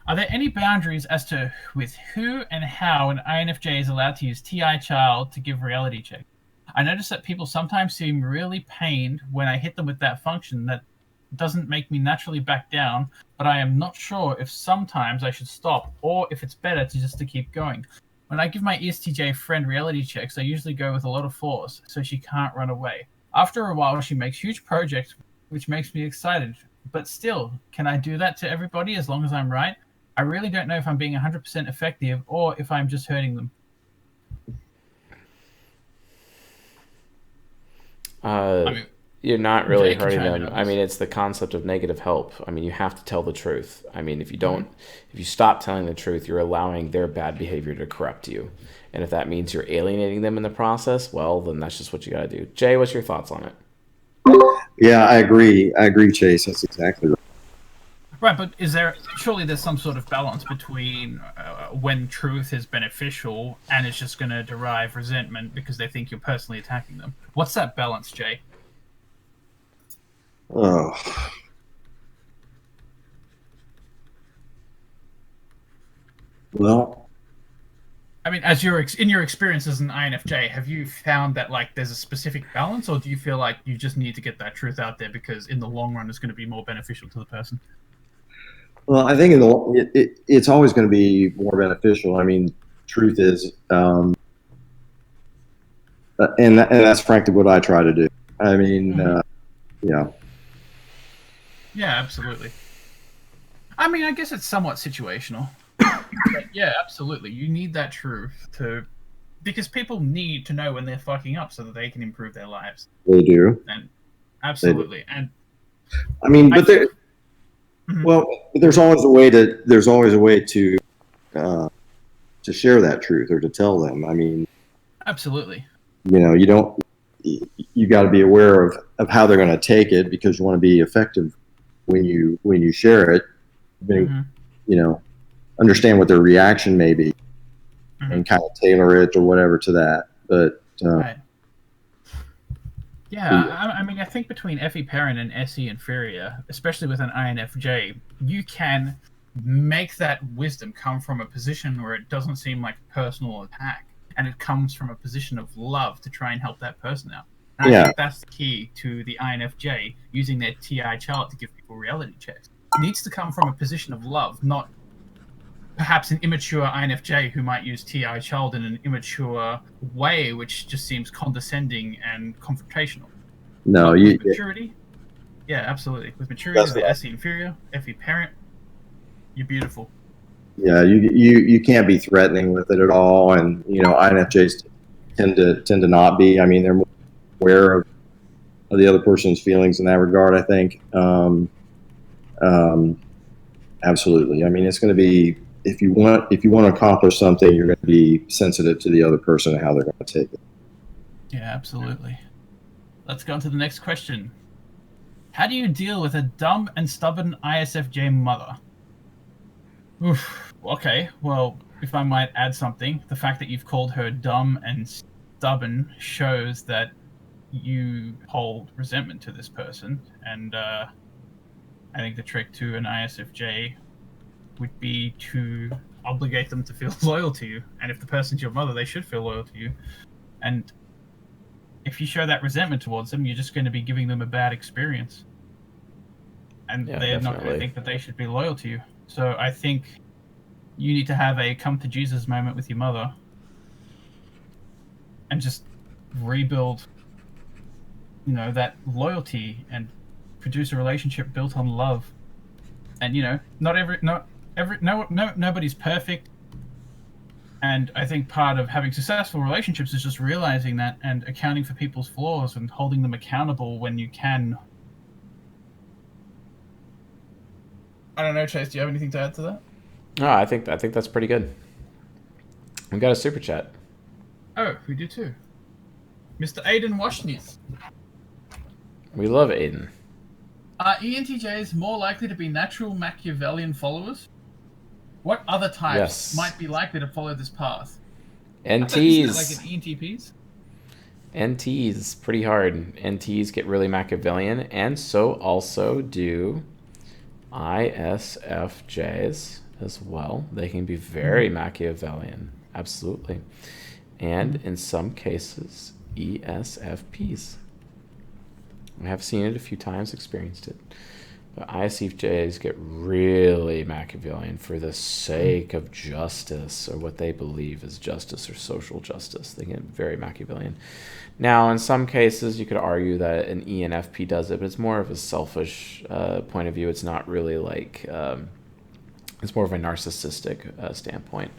Are there any boundaries as to with who and how an INFJ is allowed to use TI child to give reality check? I notice that people sometimes seem really pained when I hit them with that function that doesn't make me naturally back down, but I am not sure if sometimes I should stop or if it's better to keep going. When I give my ESTJ friend reality checks, I usually go with a lot of force so she can't run away. After a while, she makes huge projects, which makes me excited. But still, can I do that to everybody as long as I'm right? I really don't know if I'm being 100% effective or if I'm just hurting them. Uh, I mean, you're not really Jay can hurting chime in them. on I this. mean, it's the concept of negative help. I mean, you have to tell the truth. I mean, Mm-hmm. if you stop telling the truth, you're allowing their bad behavior to corrupt you. And if that means you're alienating them in the process, well, then that's just what you got to do. Jay, what's your thoughts on it? Yeah, I agree. I agree, Chase. That's exactly right. Right, but surely there's some sort of balance between when truth is beneficial and it's just going to derive resentment because they think you're personally attacking them. What's that balance, Jay? Oh, well, I mean, as in your experience as an INFJ, have you found that like there's a specific balance, or do you feel like you just need to get that truth out there because in the long run it's going to be more beneficial to the person? well, I think it's always going to be more beneficial. I mean, truth is, and that's frankly what I try to do. I mean, yeah, Yeah, absolutely. I mean, I guess it's somewhat situational. But yeah, absolutely. You need that truth to because people need to know when they're fucking up so that they can improve their lives. they do. And They do. absolutely. And I mean, I but think well, there's always a way to share that truth or to tell them. I mean, absolutely. you don't. You got to be aware of how they're going to take it because you want to be effective when you share it. You know, understand what their reaction may be and kind of tailor it or whatever to that. But right. Yeah, I mean, I think between FE parent and SE inferior, especially with an INFJ, you can make that wisdom come from a position where it doesn't seem like a personal attack, and it comes from a position of love to try and help that person out. And I think that's the key to the INFJ using their TI chart to give people reality checks. It needs to come from a position of love, not perhaps an immature INFJ who might use TI child in an immature way, which just seems condescending and confrontational. no, with maturity, yeah, absolutely. With maturity, the SE inferior, FE parent, you're beautiful. Yeah, you can't be threatening with it at all, and INFJs tend to not be. I mean, they're more aware of the other person's feelings in that regard. I think. Absolutely. I mean, it's going to be if you want to accomplish something, you're going to be sensitive to the other person and how they're going to take it. Yeah, absolutely. Let's go on to the next question. How do you deal with a dumb and stubborn ISFJ mother? Oof. Okay, well, if I might add something, the fact that you've called her dumb and stubborn shows that you hold resentment to this person, and I think the trick to an ISFJ would be to obligate them to feel loyal to you. And if the person's your mother, they should feel loyal to you. And if you show that resentment towards them, you're just going to be giving them a bad experience. And they're not going to think that they should be loyal to you. So I think you need to have a come to Jesus moment with your mother and just rebuild, that loyalty and produce a relationship built on love. And nobody's perfect. And I think part of having successful relationships is just realizing that and accounting for people's flaws and holding them accountable when you can. I don't know, Chase, do you have anything to add to that? No, I think that's pretty good. We got a super chat. Oh, we do too. Mr. Aiden Washnith. We love Aiden. Are ENTJs more likely to be natural Machiavellian followers? What other types might be likely to follow this path? NTs. Like an ENTPs? NTs, pretty hard. NTs get really Machiavellian, and so also do ISFJs as well. They can be very Machiavellian, absolutely. And in some cases, ESFPs. I have seen it a few times, experienced it. But ISFJs get really Machiavellian for the sake of justice or what they believe is justice or social justice. They get very Machiavellian. Now, in some cases, you could argue that an ENFP does it, but it's more of a selfish point of view. It's not really like, it's more of a narcissistic standpoint.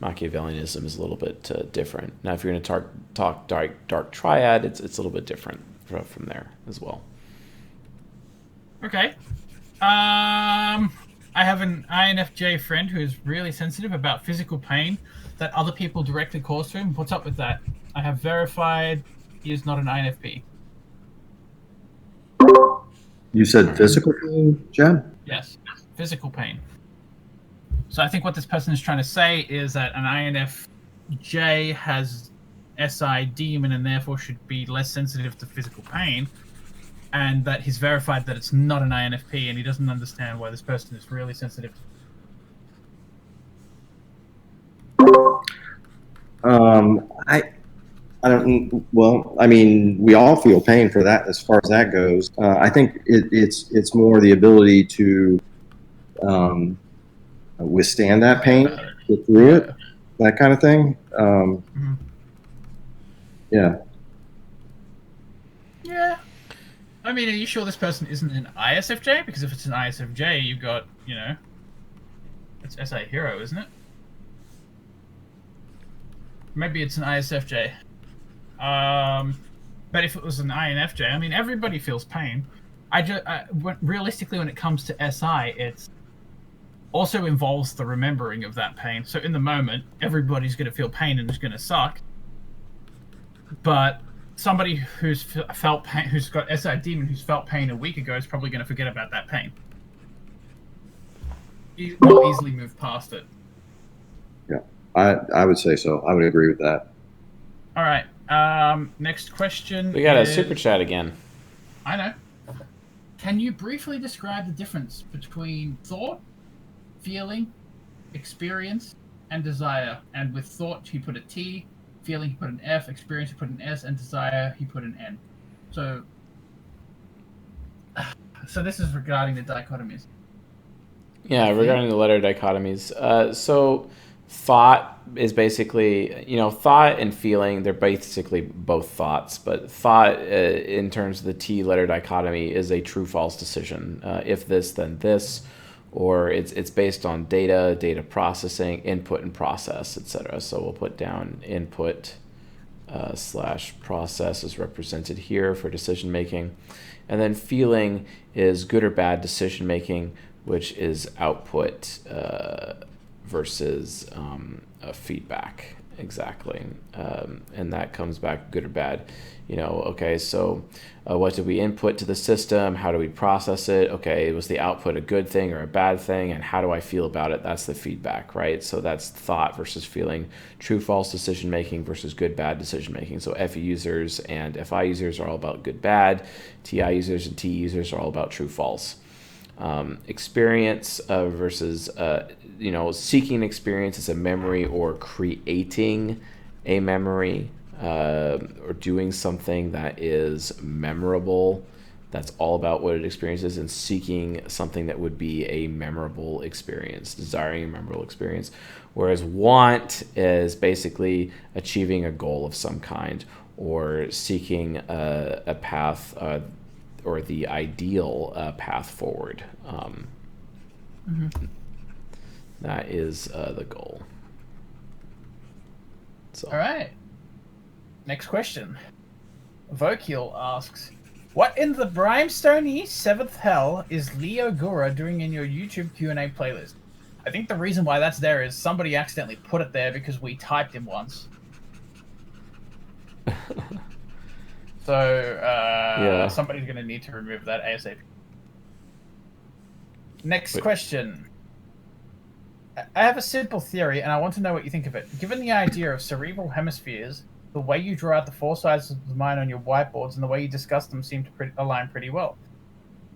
Machiavellianism is a little bit different. Now, if you're going to talk dark triad, it's a little bit different from there as well. Okay. I have an INFJ friend who is really sensitive about physical pain that other people directly cause to him. What's up with that? I have verified he is not an INFP. You said physical pain, Jen? Yes, physical pain. So I think what this person is trying to say is that an INFJ has SI demon and therefore should be less sensitive to physical pain. and that he's verified that it's not an INFP, and he doesn't understand why this person is really sensitive. I don't. Well, I mean, we all feel pain for that as far as that goes. I think it's more the ability to withstand that pain, get through it, that kind of thing. Yeah. Yeah. I mean, are you sure this person isn't an ISFJ? Because if it's an ISFJ, you've got, it's SA hero, isn't it? Maybe it's an ISFJ. But if it was an INFJ, I mean, everybody feels pain. Realistically, when it comes to SI, it's also involves the remembering of that pain. So in the moment, everybody's going to feel pain and it's going to suck. But somebody who's felt pain, who's got SI demon, who's felt pain a week ago, is probably going to forget about that pain. Will easily move past it. Yeah, I would say so. I would agree with that. All right. Next question. We got a super chat again. I know. Can you briefly describe the difference between thought, feeling, experience, and desire? And with thought, he put a T. Feeling, he put an F. Experience, he put an S. And desire, he put an N. So this is regarding the dichotomies. Yeah, regarding the letter dichotomies. So thought is basically, thought and feeling, they're basically both thoughts. But thought, in terms of the T letter dichotomy, is a true-false decision. If this, then this. Or it's based on data processing, input and process, etc. So we'll put down input / process is represented here for decision making. And then feeling is good or bad decision making, which is output versus feedback. Exactly. And that comes back good or bad. Okay, so what did we input to the system? How do we process it? Okay, was the output a good thing or a bad thing? And how do I feel about it? That's the feedback, right? So that's thought versus feeling, true, false decision making versus good, bad decision making. So FE users and FI users are all about good, bad. TI users and TE users are all about true, false. Experience versus, seeking experience is a memory or creating a memory. Or doing something that is memorable. That's all about what it experiences, and seeking something that would be a memorable experience, desiring a memorable experience. Whereas want is basically achieving a goal of some kind, or seeking a path or the ideal path forward. That is the goal. So. All right. Next question. Vokil asks, what in the brimstone-y seventh hell is Leo Gura doing in your YouTube Q&A playlist? I think the reason why that's there is somebody accidentally put it there because we typed him once. So somebody's going to need to remove that ASAP. Next question. I have a simple theory, and I want to know what you think of it. Given the idea of cerebral hemispheres, the way you draw out the four sides of the mind on your whiteboards and the way you discuss them seem to align pretty well.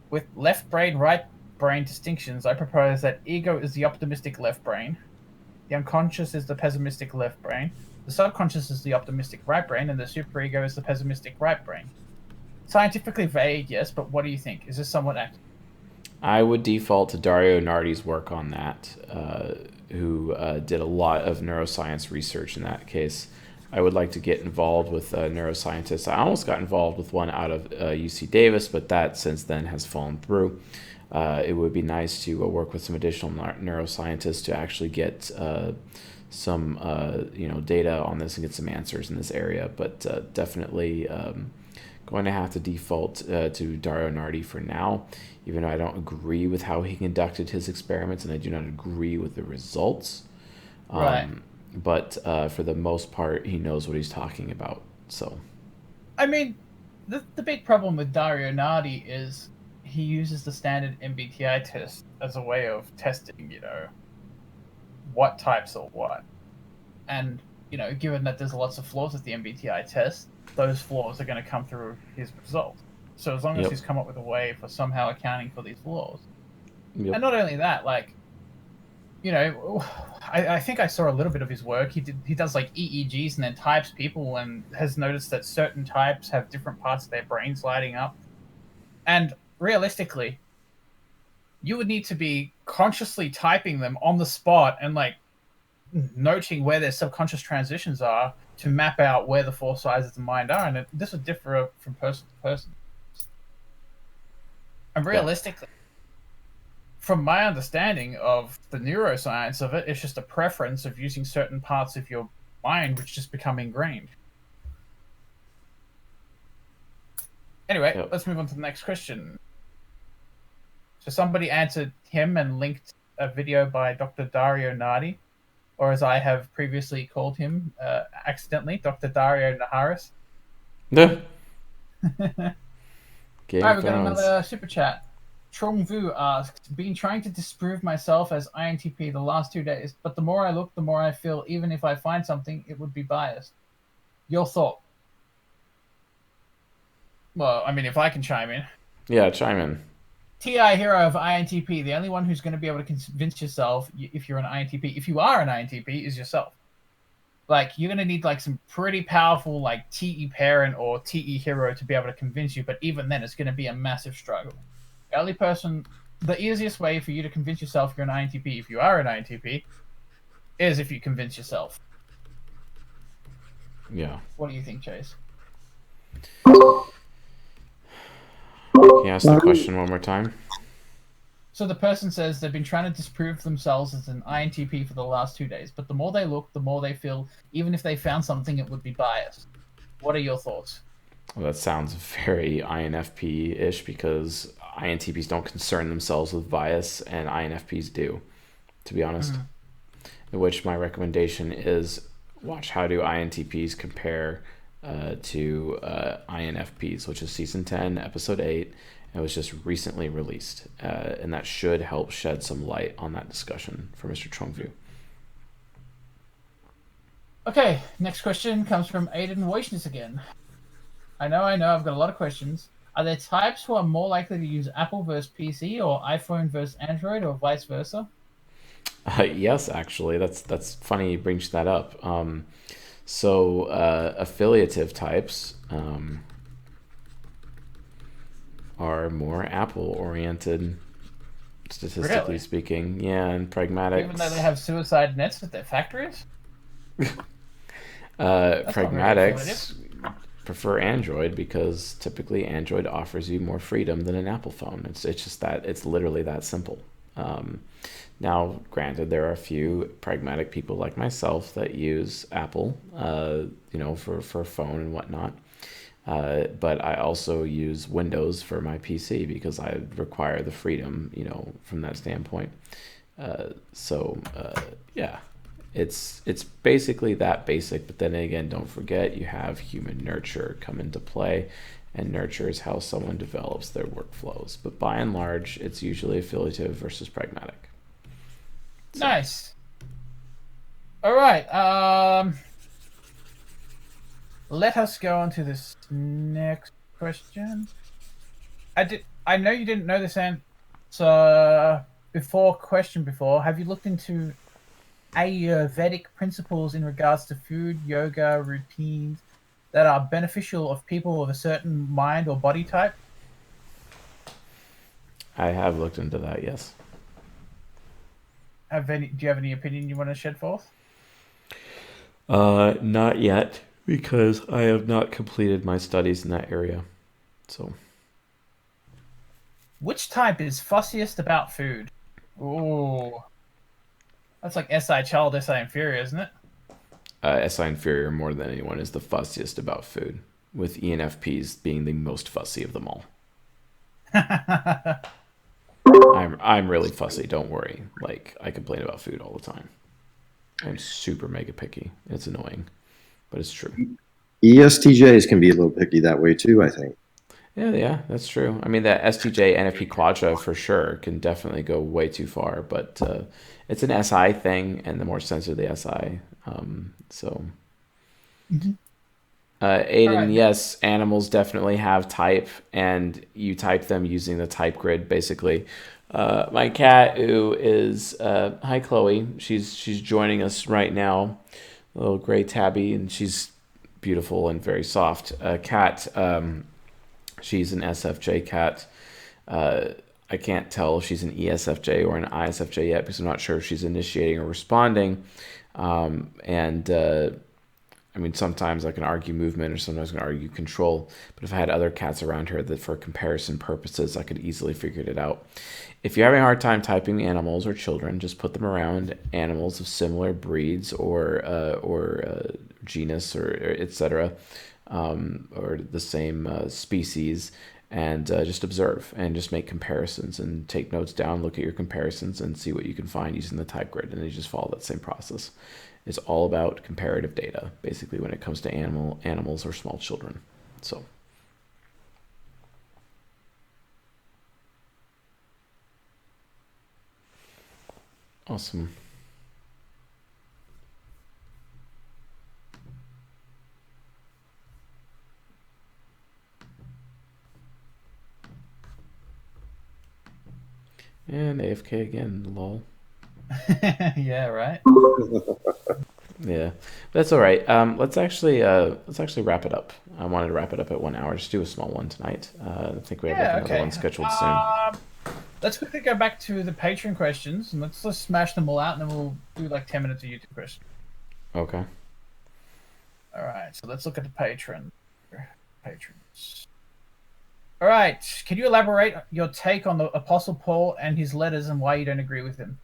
With left brain, right brain distinctions, I propose that ego is the optimistic left brain, the unconscious is the pessimistic left brain, the subconscious is the optimistic right brain, and the superego is the pessimistic right brain. Scientifically vague, yes, but what do you think? Is this somewhat accurate? I would default to Dario Nardi's work on that, who did a lot of neuroscience research in that case. I would like to get involved with neuroscientists. I almost got involved with one out of UC Davis, but that since then has fallen through. It would be nice to work with some additional neuroscientists to actually get some data on this and get some answers in this area. But definitely going to have to default to Dario Nardi for now, even though I don't agree with how he conducted his experiments and I do not agree with the results. Right. But for the most part, he knows what he's talking about. So, I mean, the big problem with Dario Nardi is he uses the standard MBTI test as a way of testing, what types are what. And, given that there's lots of flaws with the MBTI test, those flaws are going to come through his result. So as long as Yep. he's come up with a way for somehow accounting for these flaws, Yep. and not only that, like, I think I saw a little bit of his work. He does like EEGs and then types people and has noticed that certain types have different parts of their brains lighting up. And realistically, you would need to be consciously typing them on the spot and like noting where their subconscious transitions are to map out where the four sides of the mind are. And this would differ from person to person. And Yeah. realistically, from my understanding of the neuroscience of it, it's just a preference of using certain parts of your mind which just become ingrained. Anyway, Yep. let's move on to the next question. So somebody answered him and linked a video by Dr. Dario Nardi, or as I have previously called him accidentally, Dr. Dario Naharis. Game All right, of we've got Thrones. another super chat. Trong Vu asked, been trying to disprove myself as INTP the last 2 days, but the more I look, the more I feel even if I find something, it would be biased. Your thought? Well, I mean, if I can chime in. Yeah, chime in. TI hero of INTP, the only one who's going to be able to convince yourself if you're an INTP, if you are an INTP, is yourself. Like, you're going to need like some pretty powerful like TE parent or TE hero to be able to convince you, but even then it's going to be a massive struggle. The easiest way for you to convince yourself you're an INTP, if you are an INTP, is if you convince yourself. Yeah. What do you think, Chase? Can you ask the question one more time? So the person says they've been trying to disprove themselves as an INTP for the last 2 days, but the more they look, the more they feel, even if they found something, it would be biased. What are your thoughts? Well, that sounds very INFP-ish because INTPs don't concern themselves with bias and INFPs do, to be honest. In which my recommendation is watch how do INTPs compare to INFPs, which is season 10, episode 8. It was just recently released, and that should help shed some light on that discussion for Mr. Chongvu. Okay, next question comes from Aiden Woishness again. I know, I've got a lot of questions. Are there types who are more likely to use Apple versus PC or iPhone versus Android or vice versa? Yes, actually, that's funny you bring that up. So affiliative types are more Apple-oriented, statistically Really? speaking. Yeah, and pragmatics. Even though they have suicide nets at their factories? That's not very Pragmatics prefer Android because typically Android offers you more freedom than an Apple phone. It's just that it's literally that simple. Now, granted, there are a few pragmatic people like myself that use Apple, for a phone and whatnot. But I also use Windows for my PC because I require the freedom, from that standpoint. Yeah, it's basically that basic. But then again, don't forget you have human nurture come into play, and nurture is how someone develops their workflows. But by and large, it's usually affiliative versus pragmatic. So. Nice. All right. Let us go on to this next question. I know you didn't know this answer before. Have you looked into Ayurvedic principles in regards to food, yoga, routines that are beneficial of people of a certain mind or body type? I have looked into that, yes. Do you have any opinion you want to shed forth? Not yet, because I have not completed my studies in that area. So, which type is fussiest about food? Ooh, that's like SI child, SI inferior, isn't it? SI inferior more than anyone is the fussiest about food, with ENFPs being the most fussy of them all. I'm really fussy. Don't worry. Like, I complain about food all the time. I'm super mega picky. It's annoying, but it's true. ESTJs can be a little picky that way too, I think. Yeah, that's true. I mean, that STJ NFP quadra for sure can definitely go way too far, but it's an SI thing, and the more sensitive the SI. So, All Aiden, right. yes, animals definitely have type, and you type them using the type grid, basically. My cat, who is hi Chloe, she's joining us right now, a little gray tabby, and she's beautiful and very soft. Cat, she's an SFJ cat. Uh, I can't tell if she's an ESFJ or an ISFJ yet because I'm not sure if she's initiating or responding. And I mean, sometimes I can argue movement or sometimes I can argue control. But if I had other cats around her that for comparison purposes, I could easily figure it out. If you're having a hard time typing animals or children, just put them around animals of similar breeds or genus or etc. Or the same species, and just observe and just make comparisons and take notes down, look at your comparisons and see what you can find using the type grid, and then you just follow that same process. It's all about comparative data, basically, when it comes to animals or small children. So. Awesome. And AFK again, lol. Yeah, right. Yeah, that's all right. Let's actually wrap it up. I wanted to wrap it up at 1 hour. Just do a small one tonight. I think we have like Yeah, another okay. one scheduled soon. Let's quickly go back to the Patreon questions and let's just smash them all out, and then we'll do like 10 minutes of YouTube questions. Okay. All right, so let's look at the patrons. All right, can you elaborate your take on the Apostle Paul and his letters and why you don't agree with him?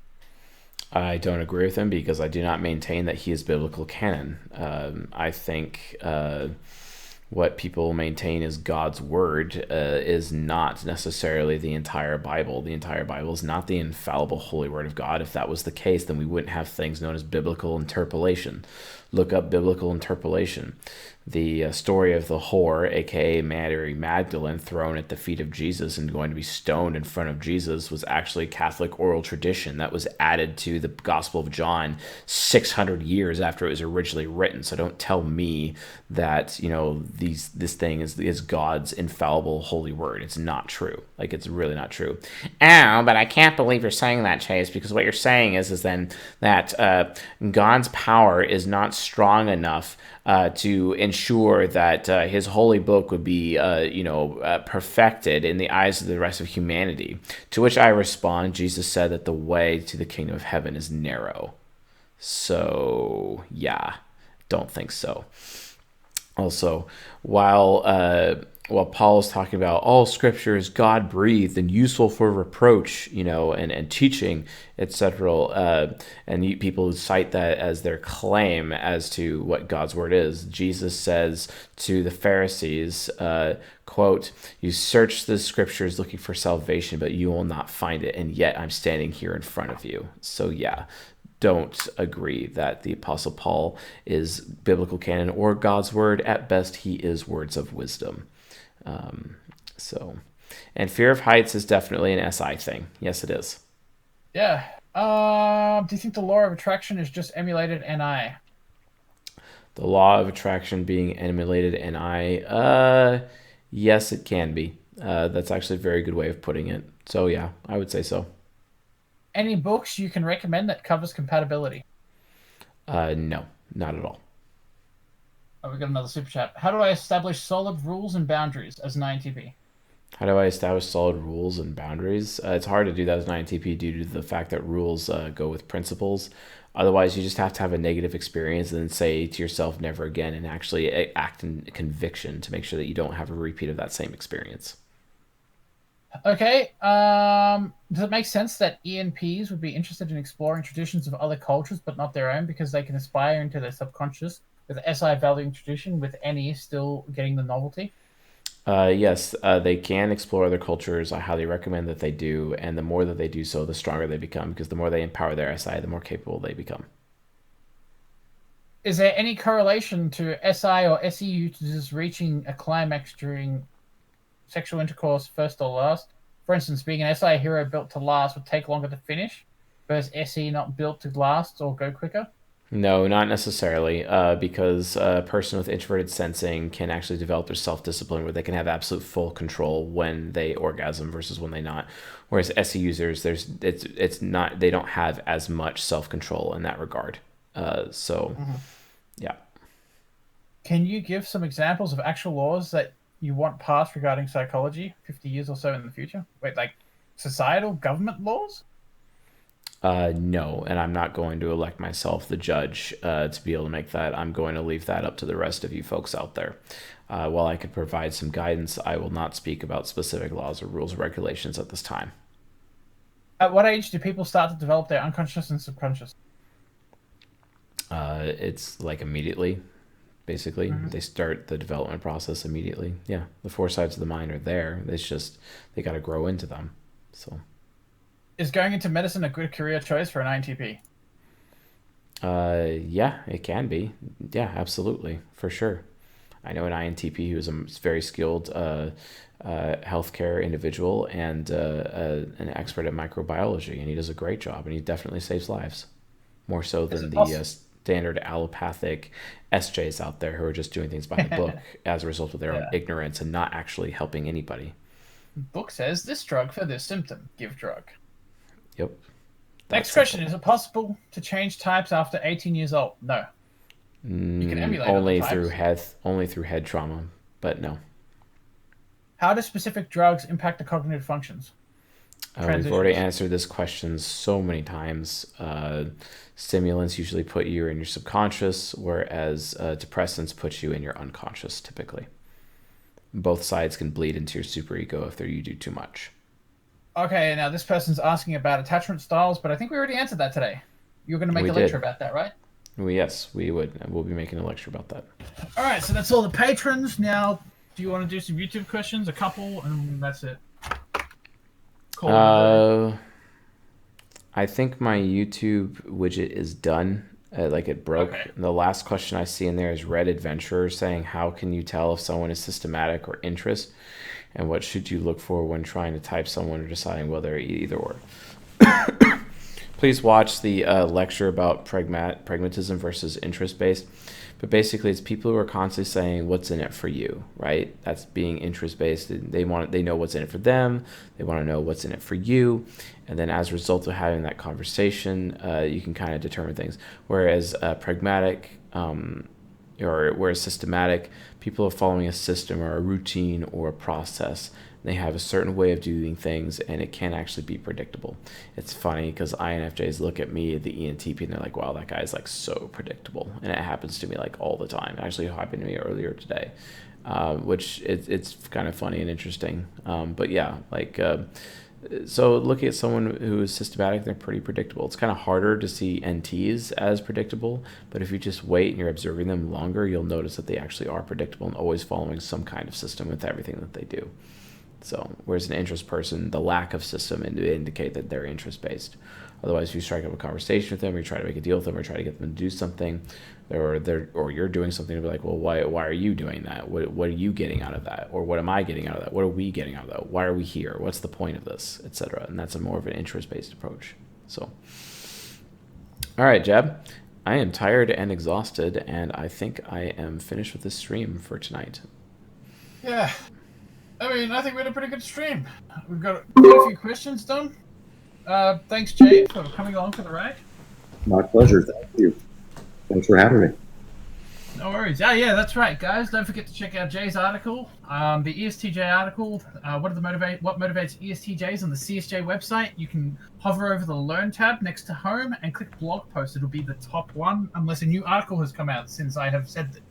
I don't agree with him because I do not maintain that he is biblical canon. I think what people maintain is God's word is not necessarily the entire Bible. The entire Bible is not the infallible holy word of God. If that was the case, then we wouldn't have things known as biblical interpolation. Look up biblical interpolation. The story of the whore, aka Mary Magdalene, thrown at the feet of Jesus and going to be stoned in front of Jesus, was actually Catholic oral tradition that was added to the Gospel of John 600 years after it was originally written. So don't tell me that this thing is God's infallible holy word. It's not true. Like, it's really not true. Oh, but I can't believe you're saying that, Chase, because what you're saying is then that God's power is not strong enough to ensure that his holy book would be, perfected in the eyes of the rest of humanity. To which I respond, Jesus said that the way to the kingdom of heaven is narrow. So, yeah, don't think so. Also, while Paul is talking about all scripture is God breathed and useful for reproach, and teaching, etc., and people cite that as their claim as to what God's word is. Jesus says to the Pharisees, quote, "You search the scriptures looking for salvation, but you will not find it, and yet I'm standing here in front of you." So yeah, don't agree that the Apostle Paul is biblical canon or God's word. At best, he is words of wisdom. And fear of heights is definitely an SI thing. Yes, it is. Yeah. Do you think the law of attraction is just emulated NI? The law of attraction being emulated NI, yes, it can be. That's actually a very good way of putting it. So yeah, I would say so. Any books you can recommend that covers compatibility? No, not at all. Oh, we got another super chat. How do I establish solid rules and boundaries as an INTP? How do I establish solid rules and boundaries? It's hard to do that as an INTP due to the fact that rules go with principles. Otherwise, you just have to have a negative experience and then say to yourself, never again, and actually act in conviction to make sure that you don't have a repeat of that same experience. Okay. Does it make sense that ENPs would be interested in exploring traditions of other cultures but not their own because they can aspire into their subconscious, with SI valuing tradition, with NE still getting the novelty? Yes, they can explore other cultures. I highly recommend that they do, and the more that they do so, the stronger they become, because the more they empower their SI, the more capable they become. Is there any correlation to SI or SE users reaching a climax during sexual intercourse, first or last? For instance, being an SI hero built to last would take longer to finish, whereas SE not built to last or go quicker? No, not necessarily, because a person with introverted sensing can actually develop their self-discipline where they can have absolute full control when they orgasm versus when they not. Whereas SE users, it's not, they don't have as much self-control in that regard. So Mhm. yeah. Can you give some examples of actual laws that you want passed regarding psychology 50 years or so in the future? Wait, like societal government laws? No, and I'm not going to elect myself the judge to be able to make that. I'm going to leave that up to the rest of you folks out there. While I could provide some guidance, I will not speak about specific laws or rules or regulations at this time. At what age do people start to develop their unconscious and subconscious? It's like immediately, basically. Mhm. They start the development process immediately. Yeah, the four sides of the mind are there. It's just they got to grow into them. So, Is going into medicine a good career choice for an INTP? yeah, it can be. Yeah, absolutely, for sure. I know an INTP who's a very skilled healthcare individual and an expert at microbiology, and he does a great job, and he definitely saves lives, more so Is than it the possible? standard allopathic SJs out there who are just doing things by the book as a result of their own Yeah. ignorance and not actually helping anybody. Book says this drug for this symptom. Give drug. Yep, that Next question. simple. Is it possible to change types after 18 years old? No. You can emulate other types. Only through head trauma, but no. How do specific drugs impact the cognitive functions? We've already Transitions. answered this question so many times. Stimulants usually put you in your subconscious, whereas depressants put you in your unconscious typically. Both sides can bleed into your superego if you do too much. Okay, now this person's asking about attachment styles, but I think we already answered that today. You're going to make We a lecture did. about that, right? Well, yes, we would. We'll be making a lecture about that. All right, so that's all the patrons. Now, do you want to do some YouTube questions? A couple, and that's it. Call it a day. I think my YouTube widget is done. Like it broke. Okay. And the last question I see in there is Red Adventurer saying, "How can you tell if someone is systematic or interest, and what should you look for when trying to type someone or deciding whether either or?" Please watch the lecture about pragmatism versus interest based. But basically, it's people who are constantly saying, "What's in it for you?" Right? That's being interest based. They know what's in it for them. They want to know what's in it for you, and then as a result of having that conversation, you can kind of determine things. Whereas pragmatic, or whereas systematic, people are following a system or a routine or a process. They have a certain way of doing things, and it can actually be predictable. It's funny because INFJs look at me, the ENTP, and they're like, "Wow, that guy's like so predictable," and it happens to me like all the time. It actually happened to me earlier today, which it's kind of funny and interesting. But yeah, like. So looking at someone who is systematic, they're pretty predictable. It's kind of harder to see NTs as predictable, but if you just wait and you're observing them longer, you'll notice that they actually are predictable and always following some kind of system with everything that they do. So, whereas an interest person, the lack of system indicate that they're interest based. Otherwise, if you strike up a conversation with them, or you try to make a deal with them, or try to get them to do something, or you're doing something, to be like, well, why are you doing that? What are you getting out of that? Or what am I getting out of that? What are we getting out of that? Why are we here? What's the point of this, etc. And that's a more of an interest based approach. So, all right, Jeb, I am tired and exhausted, and I think I am finished with this stream for tonight. Yeah. I mean, I think we had a pretty good stream. We've got quite a few questions done. Thanks, Jay, for coming along for the ride. My pleasure. Thank you. Thanks for having me. No worries. Yeah, that's right, guys. Don't forget to check out Jay's article, the ESTJ article. What motivates ESTJs on the CSJ website? You can hover over the Learn tab next to Home and click Blog Post. It'll be the top one, unless a new article has come out since I have said that.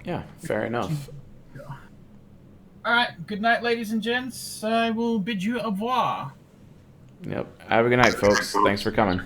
Yeah, fair enough. All right. Good night, ladies and gents. I will bid you au revoir. Yep. Have a good night, folks. Thanks for coming.